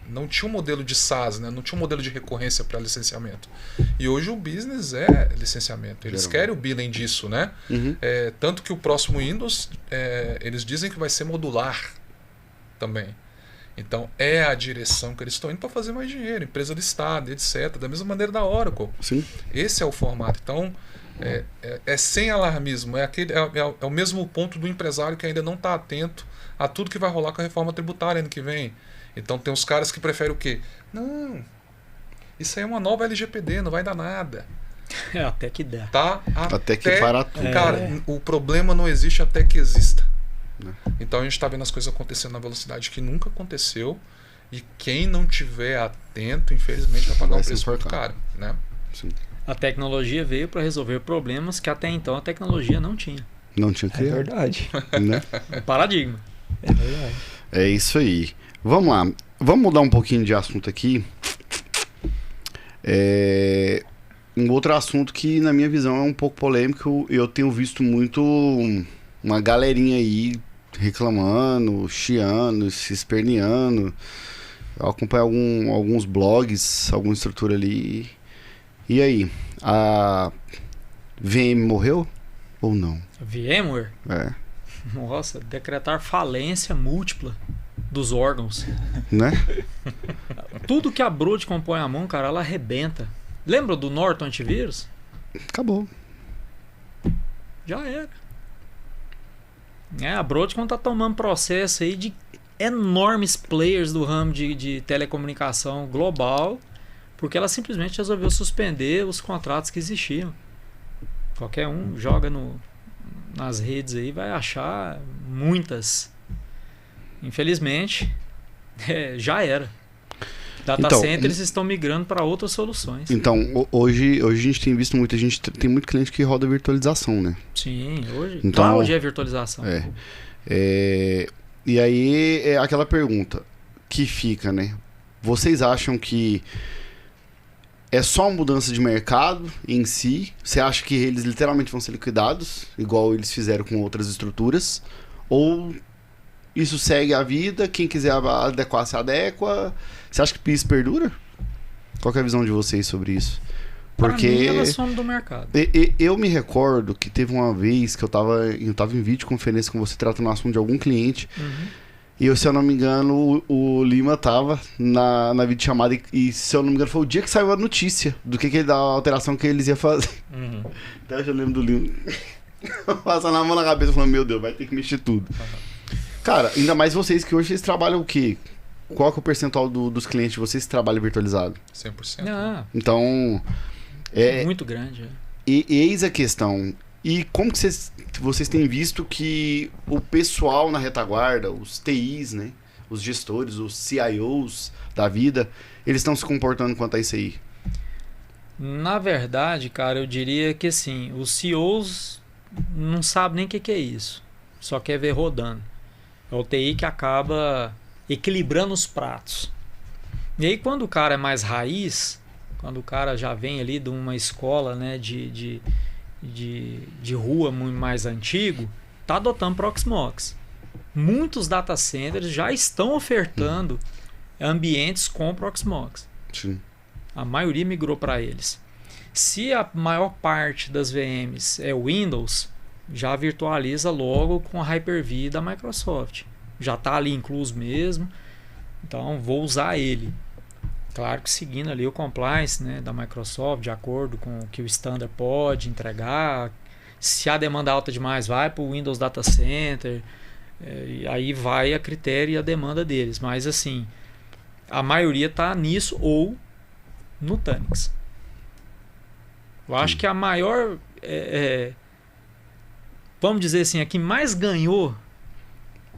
não tinha um modelo de SaaS, né? Não tinha um modelo de recorrência para licenciamento. E hoje o business é licenciamento. Eles querem o billing disso, né? Tanto que o próximo Windows, eles dizem que vai ser modular também. Então é a direção que eles estão indo para fazer mais dinheiro, empresa listada, etc. Da mesma maneira da Oracle. Sim. Esse é o formato. Então sem alarmismo, é o mesmo ponto do empresário que ainda não está atento a tudo que vai rolar com a reforma tributária ano que vem. Então tem os caras que preferem o quê? Não, isso aí é uma nova LGPD, não vai dar nada. Até que dá. Tá? Até que para tudo. Cara, o problema não existe até que exista. Então a gente está vendo as coisas acontecendo na velocidade que nunca aconteceu, e quem não tiver atento, infelizmente, vai pagar um preço muito caro, né? Sim. A tecnologia veio para resolver problemas que até então a tecnologia não tinha. Não tinha criado. É verdade. Né? É paradigma. É verdade. É isso aí. Vamos lá. Vamos mudar um pouquinho de assunto aqui. Um outro assunto que, na minha visão, é um pouco polêmico. Eu tenho visto muito uma galerinha aí reclamando, chiando, se esperneando. Eu acompanho alguns blogs, alguma estrutura ali. E aí, a VM morreu ou não? VMware? É. Nossa, decretar falência múltipla dos órgãos. Né? Tudo que a Broad compõe a mão, cara, ela arrebenta. Lembra do Norton Antivírus? Acabou. Já era. A Broadcom tá tomando processo aí de enormes players do ramo de telecomunicação global, porque ela simplesmente resolveu suspender os contratos que existiam. Qualquer um joga nas redes aí, vai achar muitas. Infelizmente, já era. Data centers estão migrando para outras soluções. Então, hoje a gente tem visto muita gente, tem muito cliente que roda virtualização, né? Sim, hoje. Então, cloud é virtualização. E aí é aquela pergunta que fica, né? Vocês acham que é só uma mudança de mercado em si? Você acha que eles literalmente vão ser liquidados, igual eles fizeram com outras estruturas? Ou isso segue a vida, quem quiser adequar se adequa? Você acha que isso perdura? Qual que é a visão de vocês sobre isso? Porque pra mim, ela some do mercado. Eu me recordo que teve uma vez que eu tava em videoconferência com você tratando o assunto de algum cliente. E se eu não me engano, o Lima tava na videochamada e se eu não me engano, foi o dia que saiu a notícia da alteração que eles iam fazer. Então eu já lembro do Lima passando a mão na cabeça falando, meu Deus, vai ter que mexer tudo. Cara, ainda mais vocês que hoje vocês trabalham o quê? Qual que é o percentual dos clientes de vocês que trabalham virtualizado? 100%. Ah, então... muito grande. E eis a questão. E como que vocês têm visto que o pessoal na retaguarda, os TIs, né? Os gestores, os CIOs da vida, eles estão se comportando quanto a isso aí? Na verdade, cara, eu diria que assim, os CEOs não sabem nem o que é isso. Só quer ver rodando. É o TI que acaba equilibrando os pratos. E aí quando o cara é mais raiz, quando o cara já vem ali de uma escola, né, de rua muito mais antigo, está adotando Proxmox. Muitos data centers já estão ofertando ambientes com Proxmox. Sim. A maioria migrou para eles. Se a maior parte das VMs é Windows, já virtualiza logo com a Hyper-V da Microsoft. Já está ali incluso mesmo, então vou usar ele. Claro que seguindo ali o compliance, né, da Microsoft, de acordo com o que o standard pode entregar. Se a demanda é alta demais, vai para o Windows Data Center, e aí vai a critério e a demanda deles. Mas assim, a maioria está nisso ou no Tanix. Eu acho que a maior, vamos dizer assim, a que mais ganhou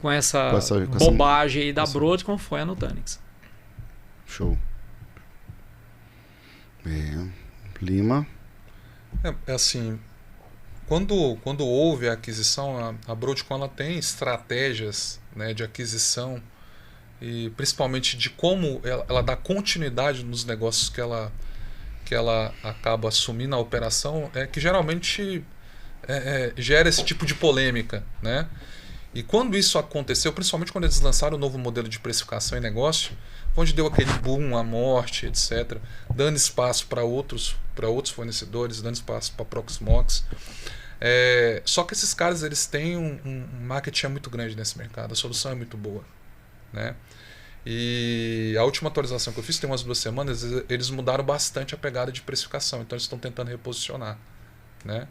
com essa bobagem aí da Broadcom foi a Nutanix. Show. Lima. É assim, quando houve a aquisição, a Broadcom ela tem estratégias, né, de aquisição e principalmente de como ela dá continuidade nos negócios que ela acaba assumindo a operação, que geralmente gera esse tipo de polêmica, né? E quando isso aconteceu, principalmente quando eles lançaram o novo modelo de precificação e negócio, onde deu aquele boom, a morte, etc., dando espaço para outros fornecedores, dando espaço para Proxmox. Só que esses caras eles têm um market share muito grande nesse mercado, a solução é muito boa, né? E a última atualização que eu fiz, tem umas 2 semanas, eles mudaram bastante a pegada de precificação, então eles estão tentando reposicionar, né?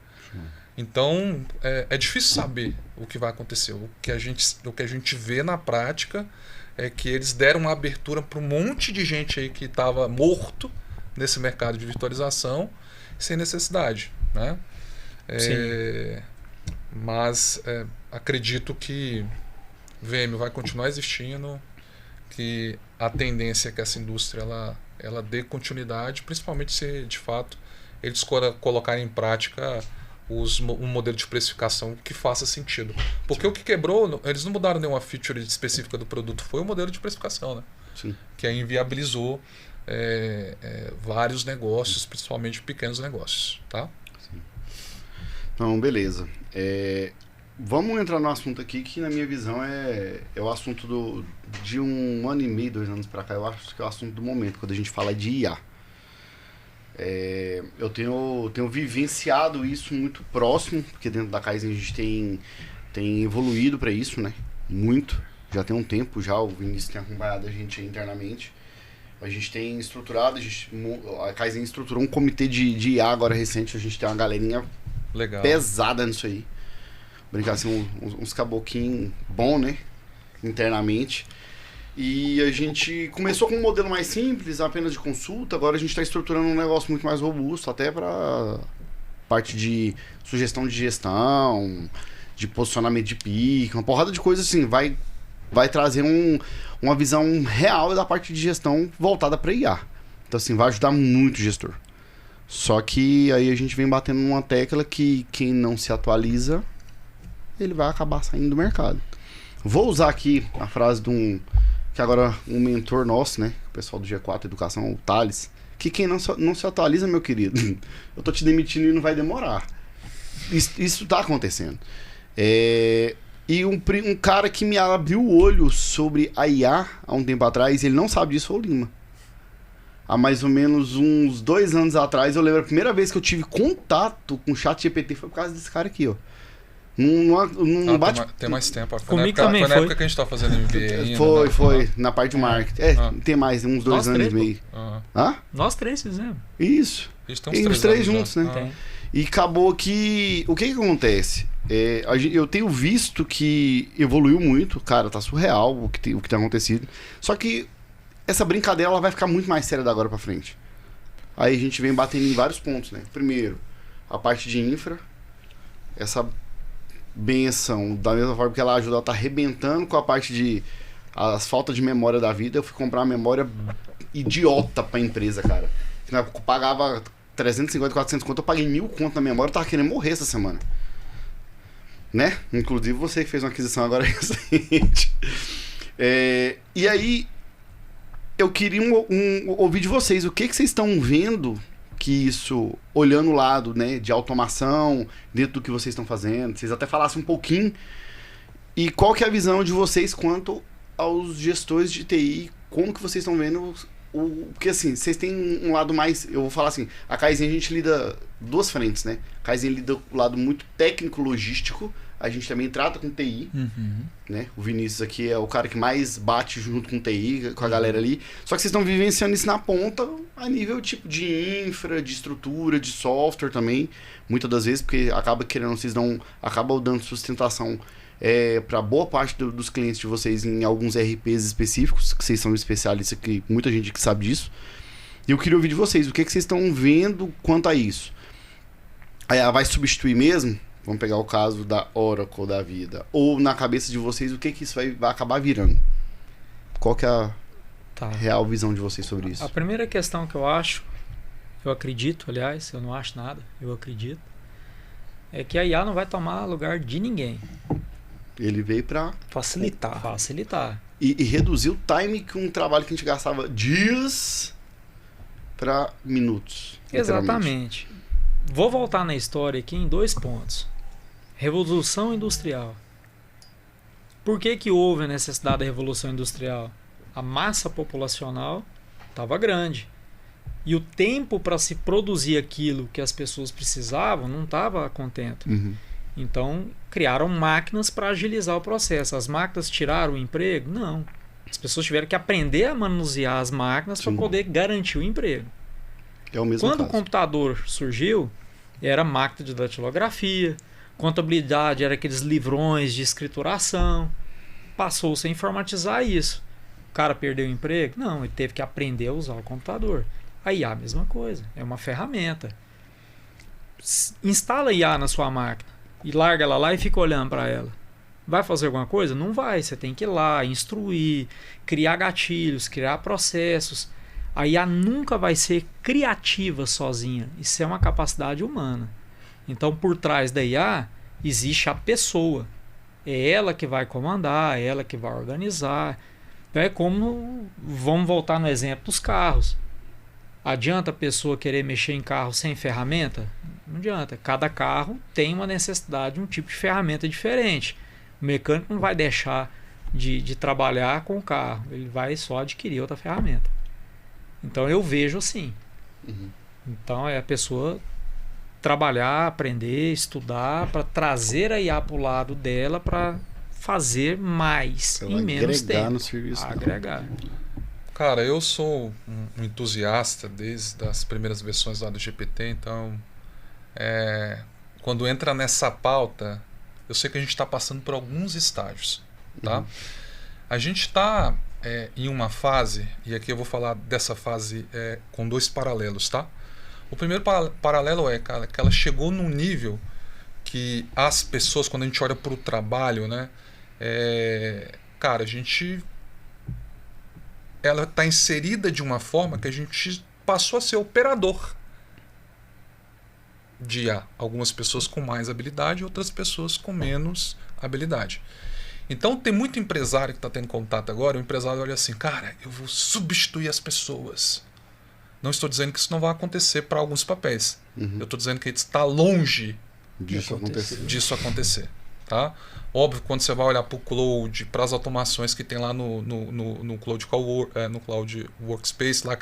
Então é difícil saber o que vai acontecer. O que a gente vê na prática é que eles deram uma abertura para um monte de gente aí que estava morto nesse mercado de virtualização sem necessidade, né? Mas acredito que VM vai continuar existindo, que a tendência é que essa indústria ela dê continuidade, principalmente se de fato eles colocarem em prática um modelo de precificação que faça sentido. Porque o que quebrou, eles não mudaram nenhuma feature específica do produto, foi o modelo de precificação, né? Sim. Que aí inviabilizou vários negócios, principalmente pequenos negócios, tá? Sim. Então, beleza. vamos entrar no assunto aqui que, na minha visão, é o assunto de 1 ano e meio, 2 anos para cá. Eu acho que é o assunto do momento, quando a gente fala de IA. Eu tenho vivenciado isso muito próximo, porque dentro da Kaizen a gente tem evoluído para isso, né? Muito. Já tem um tempo já, o Vinícius tem acompanhado a gente internamente. A gente tem estruturado, a Kaizen estruturou um comitê de IA agora recente, a gente tem uma galerinha legal, pesada nisso aí. Brincar assim, uns caboquinhos bons, né? Internamente. E a gente começou com um modelo mais simples, apenas de consulta. Agora a gente está estruturando um negócio muito mais robusto, até para parte de sugestão de gestão, de posicionamento de pique, uma porrada de coisas assim. Vai trazer uma visão real da parte de gestão voltada para IA. Então assim, vai ajudar muito o gestor. Só que aí a gente vem batendo numa tecla que quem não se atualiza, ele vai acabar saindo do mercado. Vou usar aqui a frase que agora um mentor nosso, né? O pessoal do G4 Educação, o Thales, que quem não se atualiza, meu querido, eu tô te demitindo e não vai demorar. Isso tá acontecendo. E um cara que me abriu o olho sobre a IA há um tempo atrás, ele não sabe disso, foi o Lima. Há mais ou menos uns 2 anos atrás, eu lembro a primeira vez que eu tive contato com o ChatGPT foi por causa desse cara aqui, ó. Não bate... Tem mais tempo. Comigo também foi na época que a gente tava fazendo MBA ainda. Foi. Na parte de marketing. Tem mais, uns 2 anos e meio. Hã? Nós 3 fizemos. Isso. E os 3 juntos, né? E acabou que... O que acontece? Eu tenho visto que evoluiu muito. Cara, tá surreal o que tem acontecido. Só que essa brincadeira ela vai ficar muito mais séria da agora pra frente. Aí a gente vem batendo em vários pontos, né? Primeiro, a parte de infra. Essa benção, da mesma forma que ela ajuda, ela tá arrebentando com a parte de as faltas de memória da vida. Eu fui comprar uma memória idiota pra empresa, cara. Na época eu pagava 350, 400 conto, eu paguei 1.000 conto na memória, eu tava querendo morrer essa semana. Né? Inclusive você que fez uma aquisição agora recente. E aí, eu queria ouvir de vocês, o que vocês estão vendo que isso, olhando o lado, né, de automação, dentro do que vocês estão fazendo, vocês até falassem um pouquinho, e qual que é a visão de vocês quanto aos gestores de TI, como que vocês estão vendo, porque assim, vocês têm um lado mais, eu vou falar assim, a Kaizen a gente lida 2 frentes, né, a Kaizen lida com o lado muito técnico-logístico, a gente também trata com TI, né? O Vinícius aqui é o cara que mais bate junto com TI, com a galera ali. Só que vocês estão vivenciando isso na ponta, a nível tipo de infra, de estrutura, de software também. Muitas das vezes, porque acaba querendo, acabam dando sustentação para boa parte dos clientes de vocês em alguns RPs específicos, que vocês são especialistas aqui, muita gente que sabe disso. E eu queria ouvir de vocês, o que vocês estão vendo quanto a isso? Aí ela vai substituir mesmo? Vamos pegar o caso da Oracle da vida. Ou na cabeça de vocês, o que isso vai acabar virando? Qual que é a real visão de vocês sobre isso? A primeira questão que eu acredito, aliás, eu não acho nada, eu acredito, é que a IA não vai tomar lugar de ninguém. Ele veio para facilitar. E reduzir o time que um trabalho que a gente gastava dias para minutos. Exatamente. Vou voltar na história aqui em 2 pontos. Revolução Industrial. Por que houve a necessidade da Revolução Industrial? A massa populacional estava grande. E o tempo para se produzir aquilo que as pessoas precisavam não estava contento. Então, criaram máquinas para agilizar o processo. As máquinas tiraram o emprego? Não. As pessoas tiveram que aprender a manusear as máquinas para poder garantir o emprego. É o mesmo Quando caso. o computador surgiu, era máquina de datilografia, contabilidade era aqueles livrões de escrituração. Passou-se a informatizar isso. O cara perdeu o emprego? Não, ele teve que aprender a usar o computador. A IA a mesma coisa, é uma ferramenta. Instala a IA na sua máquina e larga ela lá e fica olhando para ela. Vai fazer alguma coisa? Não vai, você tem que ir lá, instruir, criar gatilhos, criar processos. A IA nunca vai ser criativa sozinha, isso é uma capacidade humana. Então, por trás da IA, existe a pessoa. É ela que vai comandar, é ela que vai organizar. É como, vamos voltar no exemplo dos carros. Adianta a pessoa querer mexer em carro sem ferramenta? Não adianta. Cada carro tem uma necessidade, um tipo de ferramenta diferente. O mecânico não vai deixar de trabalhar com o carro. Ele vai só adquirir outra ferramenta. Então eu vejo assim. Então é a pessoa trabalhar, aprender, estudar para trazer a IA para o lado dela para fazer mais em menos tempo. Agregar no serviço. Agregar. Cara, eu sou um entusiasta desde as primeiras versões lá do GPT, então quando entra nessa pauta, eu sei que a gente está passando por alguns estágios, tá? A gente está em uma fase, e aqui eu vou falar dessa fase com 2 paralelos, tá? O primeiro paralelo cara, que ela chegou num nível que as pessoas, quando a gente olha para o trabalho, né? Cara, ela está inserida de uma forma que a gente passou a ser operador de IA. Algumas pessoas com mais habilidade, outras pessoas com menos habilidade. Então tem muito empresário que está tendo contato agora, o empresário olha assim, cara, eu vou substituir as pessoas. Não estou dizendo que isso não vai acontecer para alguns papéis. Eu estou dizendo que está longe disso acontecer. Tá? Óbvio, quando você vai olhar para o Cloud, para as automações que tem lá no Cloud no Cloud Workspace, lá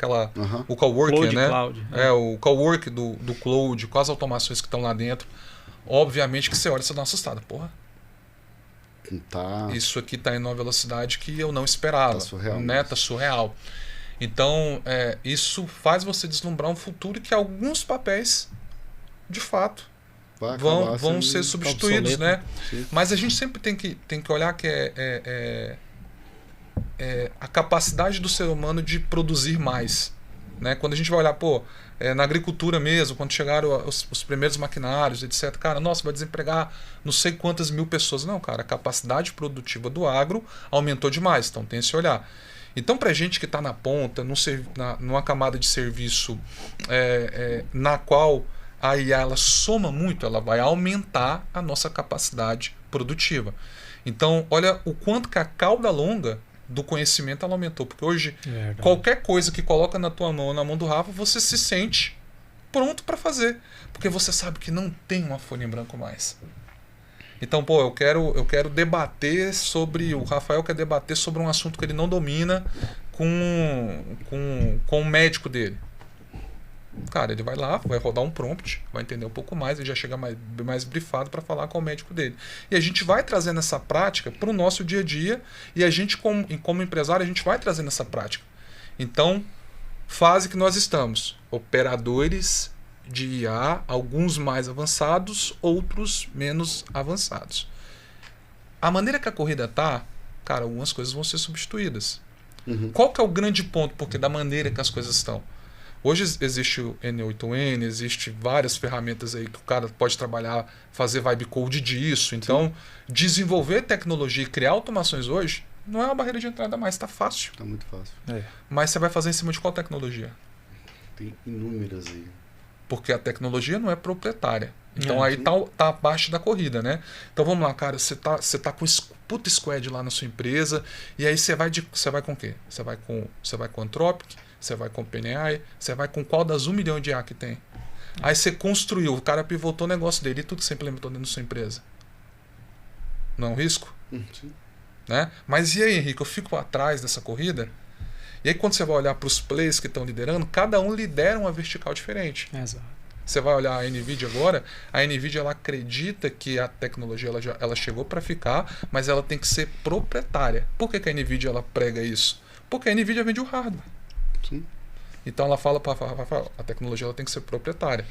o Coworking, Cloud, né? Cloud, o Coworking do Cloud, com as automações que estão lá dentro, obviamente que você olha e você dá uma assustada. Porra, isso aqui está em uma velocidade que eu não esperava. Tá surreal. Né? Tá surreal. Então, isso faz você deslumbrar um futuro que alguns papéis, de fato, vão ser substituídos, né? Sim. Mas a gente sempre tem que olhar que a capacidade do ser humano de produzir mais, né? Quando a gente vai olhar, na agricultura mesmo, quando chegaram os primeiros maquinários, etc. Cara, nossa, vai desempregar não sei quantas mil pessoas. Não, cara, a capacidade produtiva do agro aumentou demais, então tem esse olhar. Então, para a gente que está na ponta, numa camada de serviço na qual a IA ela soma muito, ela vai aumentar a nossa capacidade produtiva. Então, olha o quanto que a cauda longa do conhecimento ela aumentou. Porque hoje, qualquer coisa que coloca na tua mão, na mão do Rafa, você se sente pronto para fazer. Porque você sabe que não tem uma folha em branco mais. Então, eu quero debater sobre... O Rafael quer debater sobre um assunto que ele não domina com o médico dele. Cara, ele vai lá, vai rodar um prompt, vai entender um pouco mais, ele já chega mais brifado para falar com o médico dele. E a gente vai trazendo essa prática para o nosso dia a dia e a gente, como empresário, a gente vai trazendo essa prática. Então, fase que nós estamos, operadores de IA, alguns mais avançados, outros menos avançados. A maneira que a corrida tá, cara, algumas coisas vão ser substituídas. Qual que é o grande ponto? Porque da maneira que as coisas estão. Hoje existe o N8N, existe várias ferramentas aí que o cara pode trabalhar, fazer vibe code disso. Então, desenvolver tecnologia e criar automações hoje não é uma barreira de entrada mais, está fácil. Está muito fácil. Mas você vai fazer em cima de qual tecnologia? Tem inúmeras aí. Porque a tecnologia não é proprietária. Então aí tá abaixo da corrida, né? Então vamos lá, cara, você tá com puta squad lá na sua empresa, e aí você vai com o quê? Você vai com Anthropic, você vai com OpenAI, você vai com qual das 1 milhão de IA que tem? Aí você construiu, o cara pivotou o negócio dele e tudo que você implementou dentro da sua empresa. Não é um risco? Sim. Né? Mas e aí, Henrique, eu fico atrás dessa corrida? E aí quando você vai olhar para os players que estão liderando, cada um lidera uma vertical diferente. Exato. Você vai olhar a NVIDIA agora, a NVIDIA ela acredita que a tecnologia ela chegou para ficar, mas ela tem que ser proprietária. Por que a NVIDIA ela prega isso? Porque a NVIDIA vende o hardware. Sim. Então ela fala para a tecnologia ela tem que ser proprietária.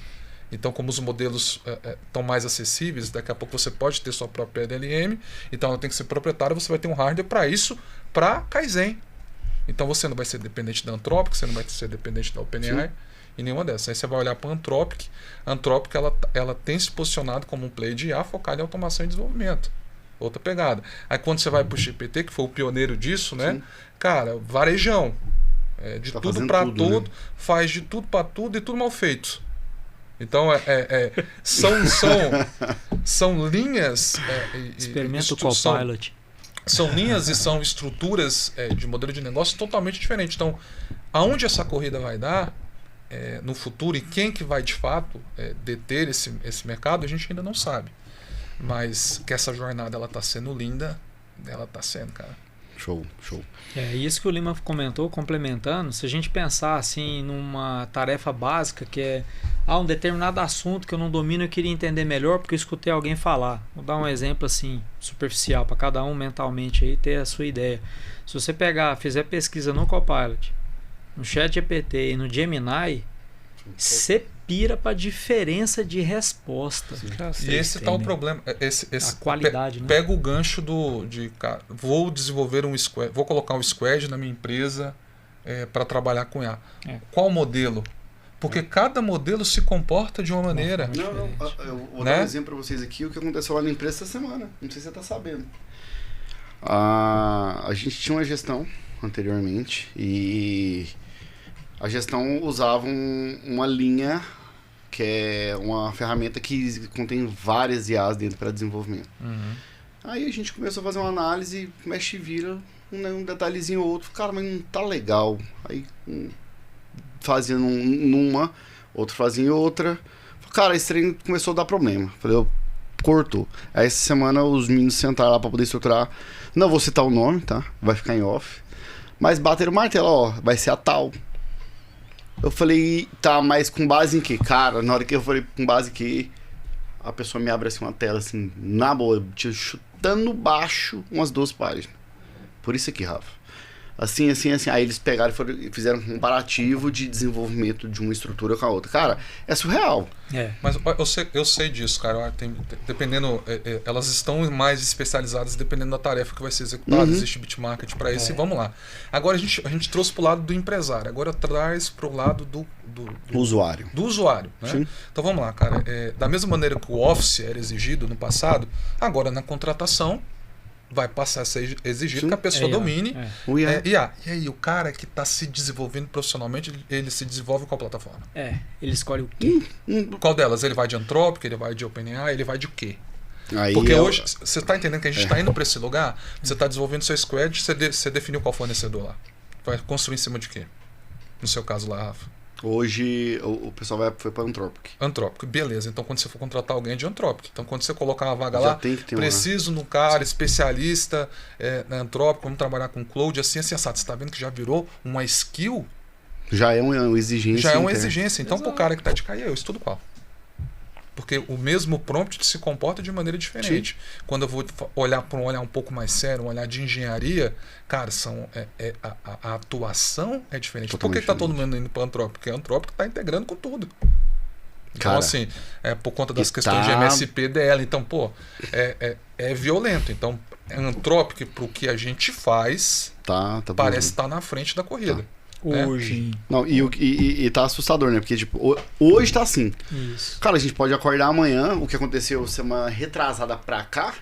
Então, como os modelos estão mais acessíveis, daqui a pouco você pode ter sua própria LLM, então ela tem que ser proprietária, você vai ter um hardware para isso, para Kaizen. Então você não vai ser dependente da Anthropic, você não vai ser dependente da OpenAI e nenhuma dessas. Aí você vai olhar para a Anthropic. A Anthropic ela tem se posicionado como um player de IA focado em automação e desenvolvimento. Outra pegada. Aí quando você vai para o GPT, que foi o pioneiro disso, né? Sim. Cara, varejão. De tá tudo para tudo, né? faz de tudo para tudo e tudo mal feito. Então são linhas. Experimenta o Copilot. São linhas e são estruturas de modelo de negócio totalmente diferentes. Então, aonde essa corrida vai dar, no futuro, e quem que vai de fato deter esse mercado, a gente ainda não sabe. Mas que essa jornada ela está sendo linda, ela está sendo, cara. Show, show. Isso que o Lima comentou, complementando, se a gente pensar assim numa tarefa básica que é um determinado assunto que eu não domino, eu queria entender melhor porque eu escutei alguém falar. Vou dar um exemplo assim, superficial, para cada um mentalmente aí ter a sua ideia. Se você fizer pesquisa no Copilot, no ChatGPT e no Gemini, você pira para diferença de resposta. E esse tá o problema. A qualidade, né? Pega o gancho cara, vou desenvolver um squad, vou colocar um squad na minha empresa para trabalhar com IA. Qual modelo? Porque cada modelo se comporta de uma maneira. Eu vou dar um exemplo para vocês aqui, o que aconteceu lá na empresa essa semana. Não sei se você está sabendo. A gente tinha uma gestão anteriormente e a gestão usava uma linha que é uma ferramenta que contém várias IAs dentro para desenvolvimento. Aí a gente começou a fazer uma análise, mexe e vira, um detalhezinho ou outro. Cara, mas não tá legal. Aí fazia numa, outro fazia em outra. Cara, esse treino começou a dar problema. Falei, cortou. Aí essa semana os meninos sentaram lá para poder estruturar. Não vou citar o nome, tá? Vai ficar em off. Mas bateram o martelo, ó, vai ser a tal. Eu falei, tá, mas com base em quê? Cara, na hora que eu falei com base em quê, a pessoa me abre assim uma tela assim, na boa, chutando baixo umas 2 páginas. Por isso aqui, Rafa. Assim. Aí eles pegaram e fizeram um comparativo de desenvolvimento de uma estrutura com a outra. Cara, é surreal. Mas eu sei disso, cara. Dependendo, elas estão mais especializadas dependendo da tarefa que vai ser executada. Existe bitmarket para isso e vamos lá. Agora a gente trouxe para o lado do empresário. Agora traz para o lado do usuário. Do usuário. Né? Então vamos lá, cara. Da mesma maneira que o Office era exigido no passado, agora na contratação vai passar a ser exigido que a pessoa domine IA. E aí, o cara que está se desenvolvendo profissionalmente, ele se desenvolve com a plataforma? Ele escolhe o quê? Qual delas? Ele vai de Anthropic, ele vai de OpenAI, ele vai de quê? Aí porque hoje, você está entendendo que a gente está indo para esse lugar, você está desenvolvendo seu squad, você definiu qual fornecedor lá. Vai construir em cima de quê? No seu caso lá, Rafa. Hoje o pessoal foi para Anthropic. Anthropic, beleza. Então quando você for contratar alguém é de Anthropic. Então quando você colocar uma vaga lá, preciso no cara, especialista na Anthropic, vamos trabalhar com cloud, assim, assado. Você está vendo que já virou uma skill? Já é uma exigência. Já é uma exigência. Então pro cara que está de cair, eu estudo qual? Porque o mesmo prompt se comporta de maneira diferente. Sim. Quando eu vou olhar para um olhar um pouco mais sério, um olhar de engenharia, cara, a atuação é diferente. Totalmente. Por que está todo mundo indo para a Anthropic? Porque a Anthropic está integrando com tudo. Então, cara, assim, por conta das questões de MSP dela. Então, é violento. Então, Anthropic, para o que a gente faz, parece estar na frente da corrida. Hoje. Não, e tá assustador, né? Porque, tipo, hoje tá assim. Isso. Cara, a gente pode acordar amanhã, o que aconteceu semana retrasada pra cá,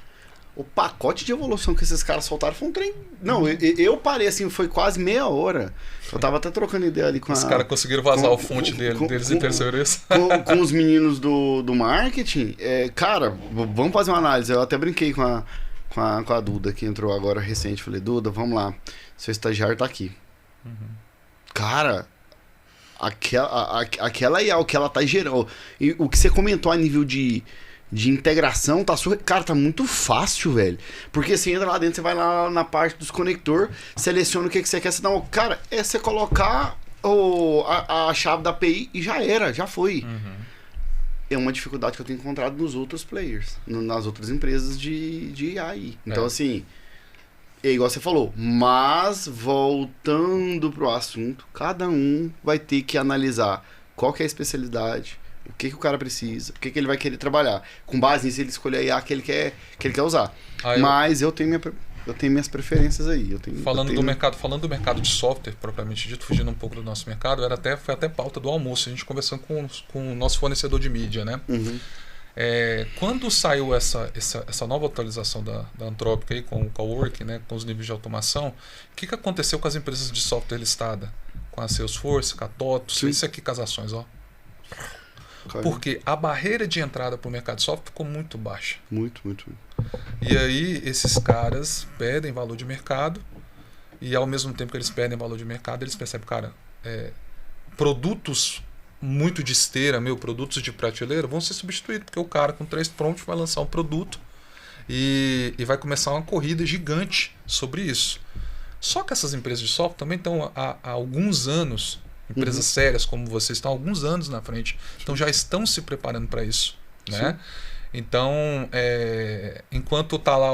o pacote de evolução que esses caras soltaram foi um trem. Não, eu parei assim, foi quase meia hora. Eu tava até trocando ideia ali com os caras conseguiram vazar o fonte deles em terceiros. Com os meninos do marketing. Cara, vamos fazer uma análise. Eu até brinquei com a Duda, que entrou agora recente. Falei, Duda, vamos lá. Seu estagiário tá aqui. Cara, aquela IA, o que ela tá gerando. E o que você comentou a nível de integração, cara, tá muito fácil, velho. Porque você entra lá dentro, você vai lá na parte dos conector, seleciona o que você quer, você dá cara, você colocar a chave da API e já foi. É uma dificuldade que eu tenho encontrado nos outros players, nas outras empresas de AI. Então, assim, é igual você falou, mas voltando pro assunto, cada um vai ter que analisar qual que é a especialidade, o que o cara precisa, o que ele vai querer trabalhar. Com base nisso, ele escolhe a IA que ele quer usar. Mas eu tenho minhas preferências aí. Falando do mercado de software, propriamente dito, fugindo um pouco do nosso mercado, foi até pauta do almoço, a gente conversando com o nosso fornecedor de mídia, né? Quando saiu essa nova atualização da Anthropic aí, com o Coworking, né, com os níveis de automação, o que aconteceu com as empresas de software listada? Com a Salesforce, com a TOTOS, isso aqui com as ações, ó. Porque a barreira de entrada para o mercado de software ficou muito baixa. Muito. E aí esses caras perdem valor de mercado e ao mesmo tempo que eles perdem valor de mercado, eles percebem, cara, produtos muito de esteira, produtos de prateleira, vão ser substituídos, porque o cara com 3 prompts vai lançar um produto e vai começar uma corrida gigante sobre isso. Só que essas empresas de software também estão há alguns anos, empresas sérias como vocês, estão há alguns anos na frente, então já estão se preparando para isso, né? Então, enquanto tá lá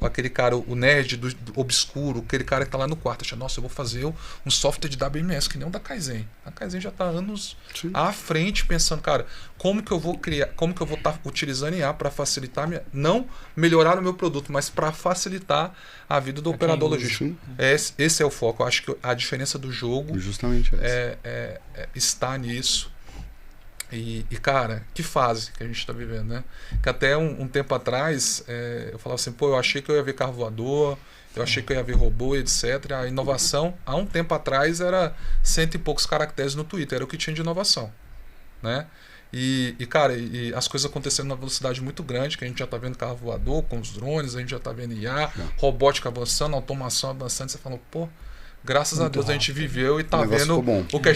aquele cara, o nerd do obscuro, aquele cara que tá lá no quarto, acha, nossa, eu vou fazer um software de WMS, que nem o da Kaizen. A Kaizen já tá anos à frente pensando, cara, como que eu vou estar utilizando IA para facilitar, não melhorar o meu produto, mas para facilitar a vida do operador logístico. Esse é o foco. Eu acho que a diferença do jogo justamente está nisso. E, cara, que fase que a gente está vivendo, né? Que até um tempo atrás, eu falava assim, eu achei que eu ia ver carro voador, eu achei que eu ia ver robô, etc. A inovação, há um tempo atrás, era 100 e poucos caracteres no Twitter, era o que tinha de inovação, né? Cara, as coisas acontecendo numa velocidade muito grande, que a gente já está vendo carro voador com os drones, a gente já está vendo IA, robótica avançando, automação avançando, você fala, graças a Deus a gente viveu e tá vendo o que a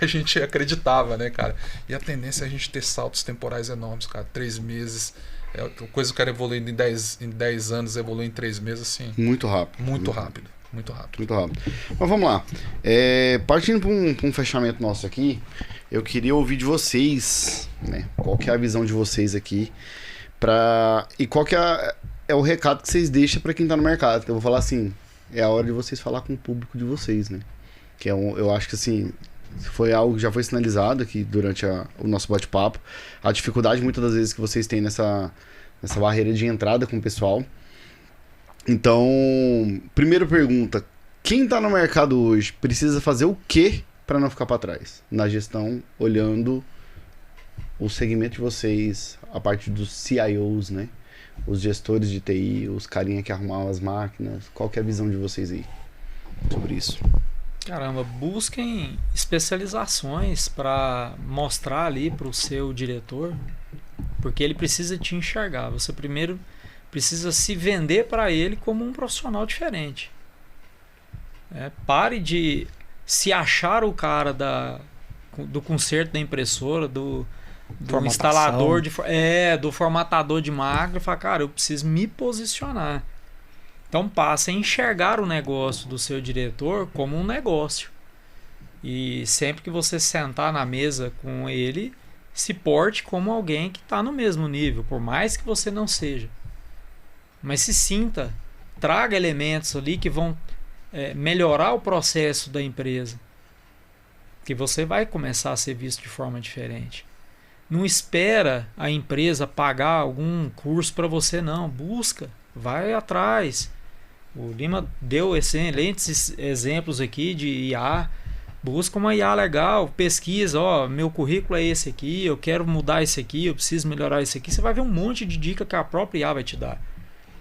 gente acreditava, né, cara? E a tendência é a gente ter saltos temporais enormes, cara. 3 meses. Coisa que era evoluindo em 10 anos, evolui em 3 meses, assim. Muito rápido. Muito rápido. Mas vamos lá. Partindo para um fechamento nosso aqui, eu queria ouvir de vocês, né? Qual que é a visão de vocês aqui? E qual que é o recado que vocês deixam para quem tá no mercado? Eu vou falar assim, é a hora de vocês falar com o público de vocês, né? Que eu acho que assim, foi algo que já foi sinalizado aqui durante o nosso bate-papo. A dificuldade muitas das vezes que vocês têm nessa barreira de entrada com o pessoal. Então, primeira pergunta, quem tá no mercado hoje precisa fazer o quê para não ficar para trás? Na gestão, olhando o segmento de vocês, a parte dos CIOs, né? Os gestores de TI, os carinha que arrumavam as máquinas. Qual que é a visão de vocês aí sobre isso? Caramba, busquem especializações para mostrar ali para o seu diretor, porque ele precisa te enxergar. Você primeiro precisa se vender para ele como um profissional diferente. Pare de se achar o cara do conserto da impressora, do instalador, do formatador de máquina, e falar, cara, eu preciso me posicionar. Então passe a enxergar o negócio do seu diretor como um negócio. E sempre que você sentar na mesa com ele, se porte como alguém que está no mesmo nível, por mais que você não seja. Mas se sinta, traga elementos ali que vão melhorar o processo da empresa. Que você vai começar a ser visto de forma diferente. Não espera a empresa pagar algum curso para você, não. Busca, vai atrás. O Lima deu excelentes exemplos aqui de IA. Busca uma IA legal, pesquisa, meu currículo é esse aqui, eu quero mudar esse aqui, eu preciso melhorar esse aqui. Você vai ver um monte de dica que a própria IA vai te dar.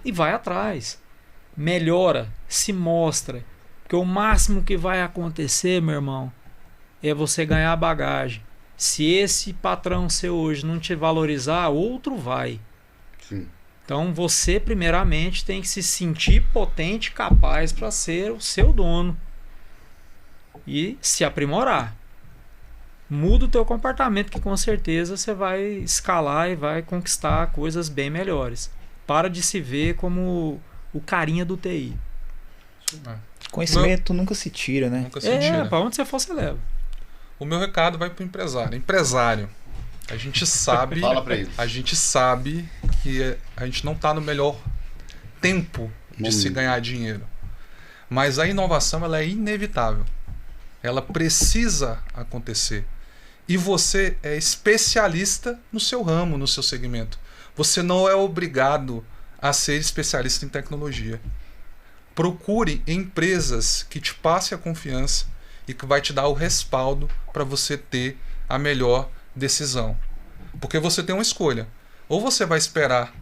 E vai atrás. Melhora, se mostra. Porque o máximo que vai acontecer, meu irmão, é você ganhar bagagem. Se esse patrão seu hoje não te valorizar, outro vai. Sim. Então você primeiramente tem que se sentir potente, capaz para ser o seu dono. E se aprimorar. Muda o teu comportamento, que com certeza você vai escalar e vai conquistar coisas bem melhores. Para de se ver como o carinha do TI. Conhecimento nunca se tira, né? Nunca se tira. Para onde você for, você leva. O meu recado vai para o empresário. Empresário, a gente sabe, fala pra ele. A gente sabe que a gente não está no melhor tempo de se ganhar dinheiro. Mas a inovação ela é inevitável. Ela precisa acontecer. E você é especialista no seu ramo, no seu segmento. Você não é obrigado a ser especialista em tecnologia. Procure empresas que te passem a confiança e que vai te dar o respaldo para você ter a melhor decisão. Porque você tem uma escolha. Ou você vai esperar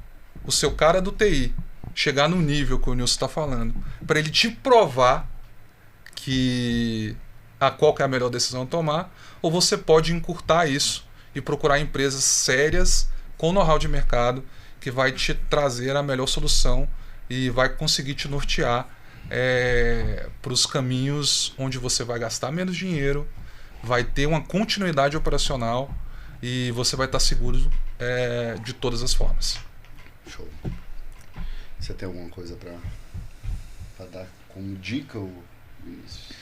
o seu cara do TI chegar no nível que o Nilson está falando, para ele te provar qual que é a melhor decisão a tomar, ou você pode encurtar isso e procurar empresas sérias, com know-how de mercado, que vai te trazer a melhor solução e vai conseguir te nortear para os caminhos onde você vai gastar menos dinheiro, vai ter uma continuidade operacional e você vai estar seguro de todas as formas. Show. Você tem alguma coisa para dar como dica, Vinícius?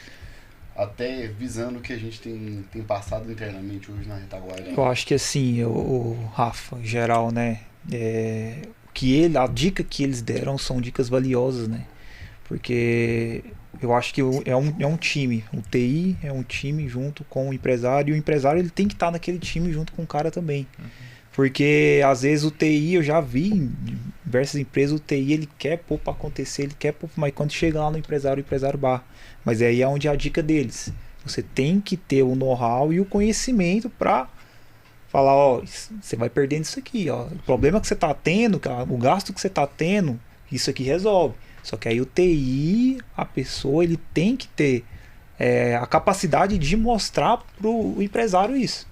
Até visando o que a gente tem passado internamente hoje na retaguarda. Eu acho que assim, o Rafa, em geral, né? A dica que eles deram são dicas valiosas, né? Porque eu acho que é um time. O TI é um time junto com o empresário. E o empresário ele tem que estar naquele time junto com o cara também. Porque às vezes o TI, eu já vi em diversas empresas, o TI ele quer pôr para acontecer, ele quer pôr, mas quando chega lá no empresário, o empresário barra. Mas aí é onde é a dica deles. Você tem que ter o know-how e o conhecimento para falar, ó, você vai perdendo isso aqui, ó. O problema que você está tendo, o gasto que você está tendo, isso aqui resolve. Só que aí o TI, a pessoa, ele tem que ter a capacidade de mostrar pro empresário isso.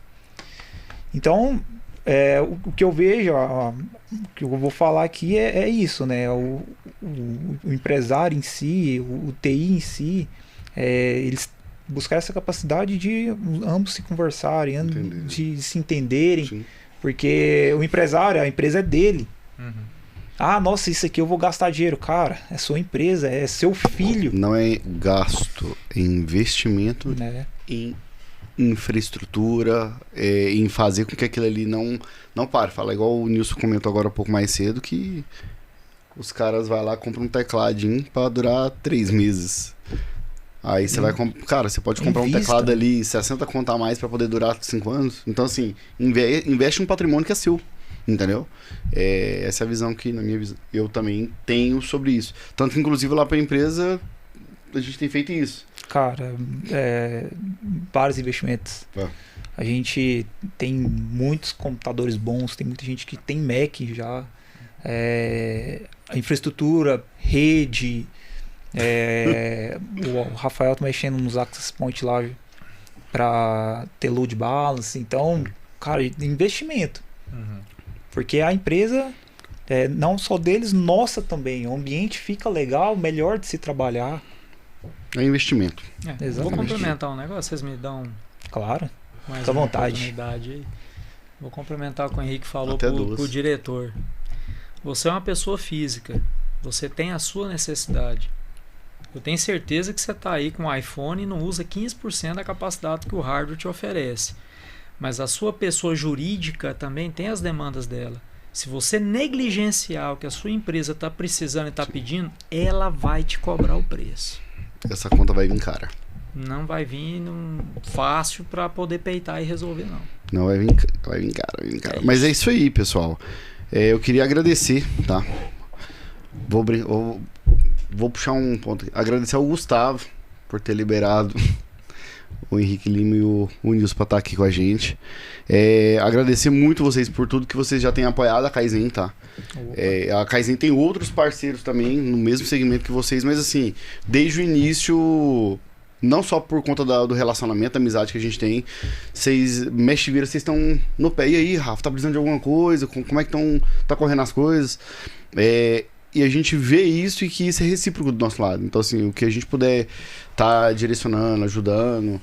Então, o que eu vejo, o que eu vou falar aqui é isso, né? O empresário em si, o TI em si, eles buscar essa capacidade de ambos se conversarem, de se entenderem. Sim. Porque o empresário, a empresa é dele. Ah, nossa, isso aqui eu vou gastar dinheiro. Cara, é sua empresa, é seu filho. Não é gasto, é investimento em infraestrutura, em fazer com que aquilo ali não pare. Fala igual o Nilson comentou agora um pouco mais cedo, que os caras vão lá, compram um tecladinho para durar 3 meses. Aí você vai cara, você pode comprar um teclado ali 60 conto a mais para poder durar 5 anos. Então assim, investe um patrimônio que é seu. Entendeu? Essa é a visão que, na minha visão, eu também tenho sobre isso. Tanto que, inclusive, lá para a empresa, a gente tem feito isso. Cara, vários investimentos. A gente tem muitos computadores bons, tem muita gente que tem Mac já. A infraestrutura, rede. O Rafael tá mexendo nos access point lá para ter load balance. Então, cara, investimento. Porque a empresa, não só deles, nossa também. O ambiente fica legal, melhor de se trabalhar. É investimento. Vou complementar um negócio, vocês me dão... Claro, mais à vontade. Aí. Vou complementar o que o Henrique falou pro diretor. Você é uma pessoa física. Você tem a sua necessidade. Eu tenho certeza que você está aí com o iPhone e não usa 15% da capacidade que o hardware te oferece. Mas a sua pessoa jurídica também tem as demandas dela. Se você negligenciar o que a sua empresa está precisando e está pedindo, ela vai te cobrar o preço. Essa conta vai vir cara. Não vai vir fácil para poder peitar e resolver, não. Não vai vir cara. Mas é isso aí, pessoal. Eu queria agradecer, tá? Vou puxar um ponto aqui. Agradecer ao Gustavo por ter liberado o Henrique Lima e o Nilson para estar aqui com a gente. Agradecer muito vocês por tudo que vocês já têm apoiado a Kaizen, tá? A Kaizen tem outros parceiros também no mesmo segmento que vocês, mas assim, desde o início, não só por conta do relacionamento, da amizade que a gente tem, vocês mexe vira, vocês estão no pé. E aí, Rafa, tá precisando de alguma coisa? Como é que tá correndo as coisas? E a gente vê isso e que isso é recíproco do nosso lado. Então, assim, o que a gente puder tá direcionando, ajudando.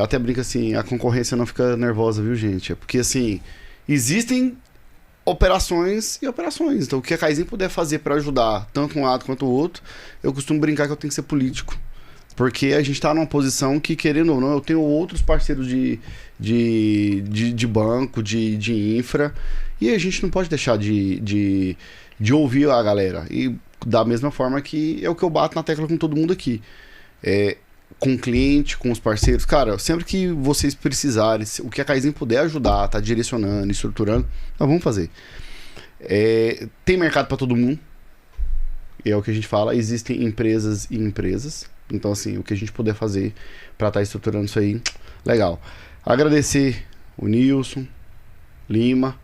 Até brinca assim, a concorrência não fica nervosa, viu, gente? Porque, assim, existem operações e operações. Então, o que a Kaizen puder fazer para ajudar tanto um lado quanto o outro, eu costumo brincar que eu tenho que ser político. Porque a gente tá numa posição que, querendo ou não, eu tenho outros parceiros de banco, de infra, e a gente não pode deixar de ouvir a galera. E da mesma forma que é o que eu bato na tecla com todo mundo aqui. Com o cliente, com os parceiros. Cara, sempre que vocês precisarem, o que a Kaizen puder ajudar, tá direcionando, estruturando, nós vamos fazer. Tem mercado para todo mundo. É o que a gente fala. Existem empresas e empresas. Então, assim, o que a gente puder fazer para estar estruturando isso aí, legal. Agradecer o Nilson, Lima,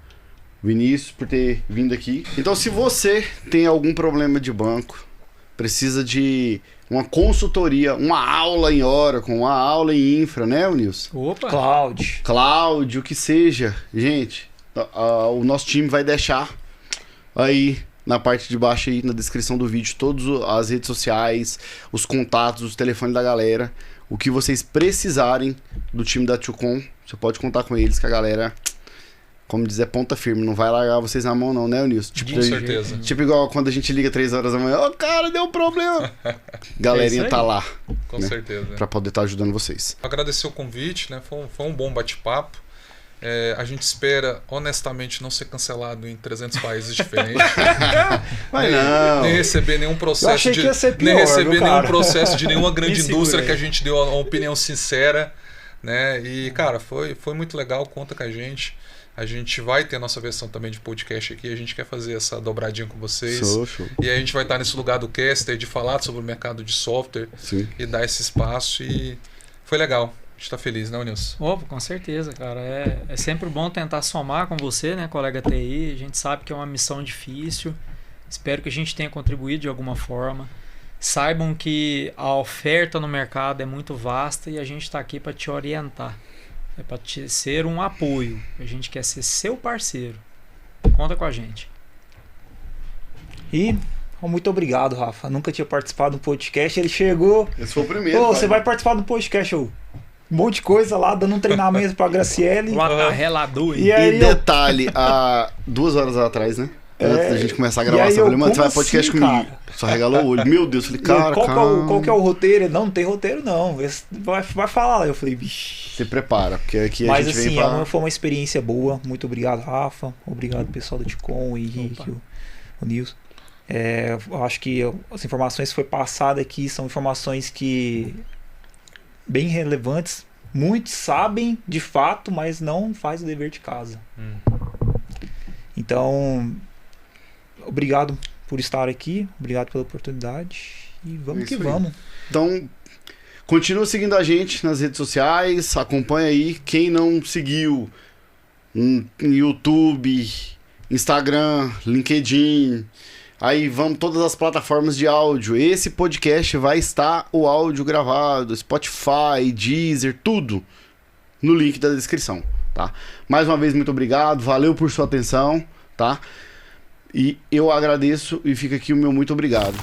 Vinícius por ter vindo aqui. Então, se você tem algum problema de banco, precisa de uma consultoria, uma aula em Oracle, uma aula em infra, né, Nilson? Opa! Cloud, o que seja. Gente, o nosso time vai deixar aí na parte de baixo aí, na descrição do vídeo, todas as redes sociais, os contatos, os telefones da galera. O que vocês precisarem do time da Tucon, você pode contar com eles, que a galera, como diz, é ponta firme. Não vai largar vocês na mão não, né, Nilson? Com certeza. Tipo igual quando a gente liga 3 horas da manhã, cara, deu problema. Galerinha tá lá. Com certeza. Pra poder estar ajudando vocês. Agradecer o convite, né? Foi um bom bate-papo. A gente espera, honestamente, não ser cancelado em 300 países diferentes. Mas não. Nem receber nenhum processo. Eu achei que ia ser pior, nem receber viu, nenhum cara? processo de nenhuma grande indústria aí. que a gente deu uma opinião sincera, né? E, cara, foi muito legal, conta com a gente. A gente vai ter a nossa versão também de podcast aqui. A gente quer fazer essa dobradinha com vocês. Show. E a gente vai estar nesse lugar do caster, de falar sobre o mercado de software. Sim. E dar esse espaço. E foi legal. A gente tá feliz, não, Nilson? Opa, com certeza, cara. É sempre bom tentar somar com você, né, colega TI. A gente sabe que é uma missão difícil. Espero que a gente tenha contribuído de alguma forma. Saibam que a oferta no mercado é muito vasta e a gente está aqui para te orientar. É para te ser um apoio. A gente quer ser seu parceiro. Conta com a gente. E muito obrigado, Rafa. Nunca tinha participado de um podcast. Ele chegou. Esse foi o primeiro. Pô, você vai participar do podcast, um monte de coisa lá, dando um treinamento pra Graciele. O atarrelador. E aí E detalhe, há 2 horas atrás, né? Antes da gente começar a gravação, eu falei, mano, você vai podcast assim, comigo. cara? Só regalou o olho. Meu Deus, eu falei, cara, qual que é o roteiro? Ele, não tem roteiro, não. Vai falar lá. Eu falei, bicho. Se prepara, porque aqui a Mas gente assim, vem pra... foi uma experiência boa. Muito obrigado, Rafa. Obrigado, pessoal do Ticom, o Henrique, o Nilson. Eu acho que as informações que foi passada aqui são informações que bem relevantes. Muitos sabem de fato, mas não faz o dever de casa. Então, obrigado por estar aqui, obrigado pela oportunidade e vamos que vamos. Então, continua seguindo a gente nas redes sociais, acompanha aí. Quem não seguiu no YouTube, Instagram, LinkedIn, aí vamos todas as plataformas de áudio. Esse podcast vai estar o áudio gravado, Spotify, Deezer, tudo no link da descrição, tá? Mais uma vez, muito obrigado, valeu por sua atenção, tá? E eu agradeço e fica aqui o meu muito obrigado.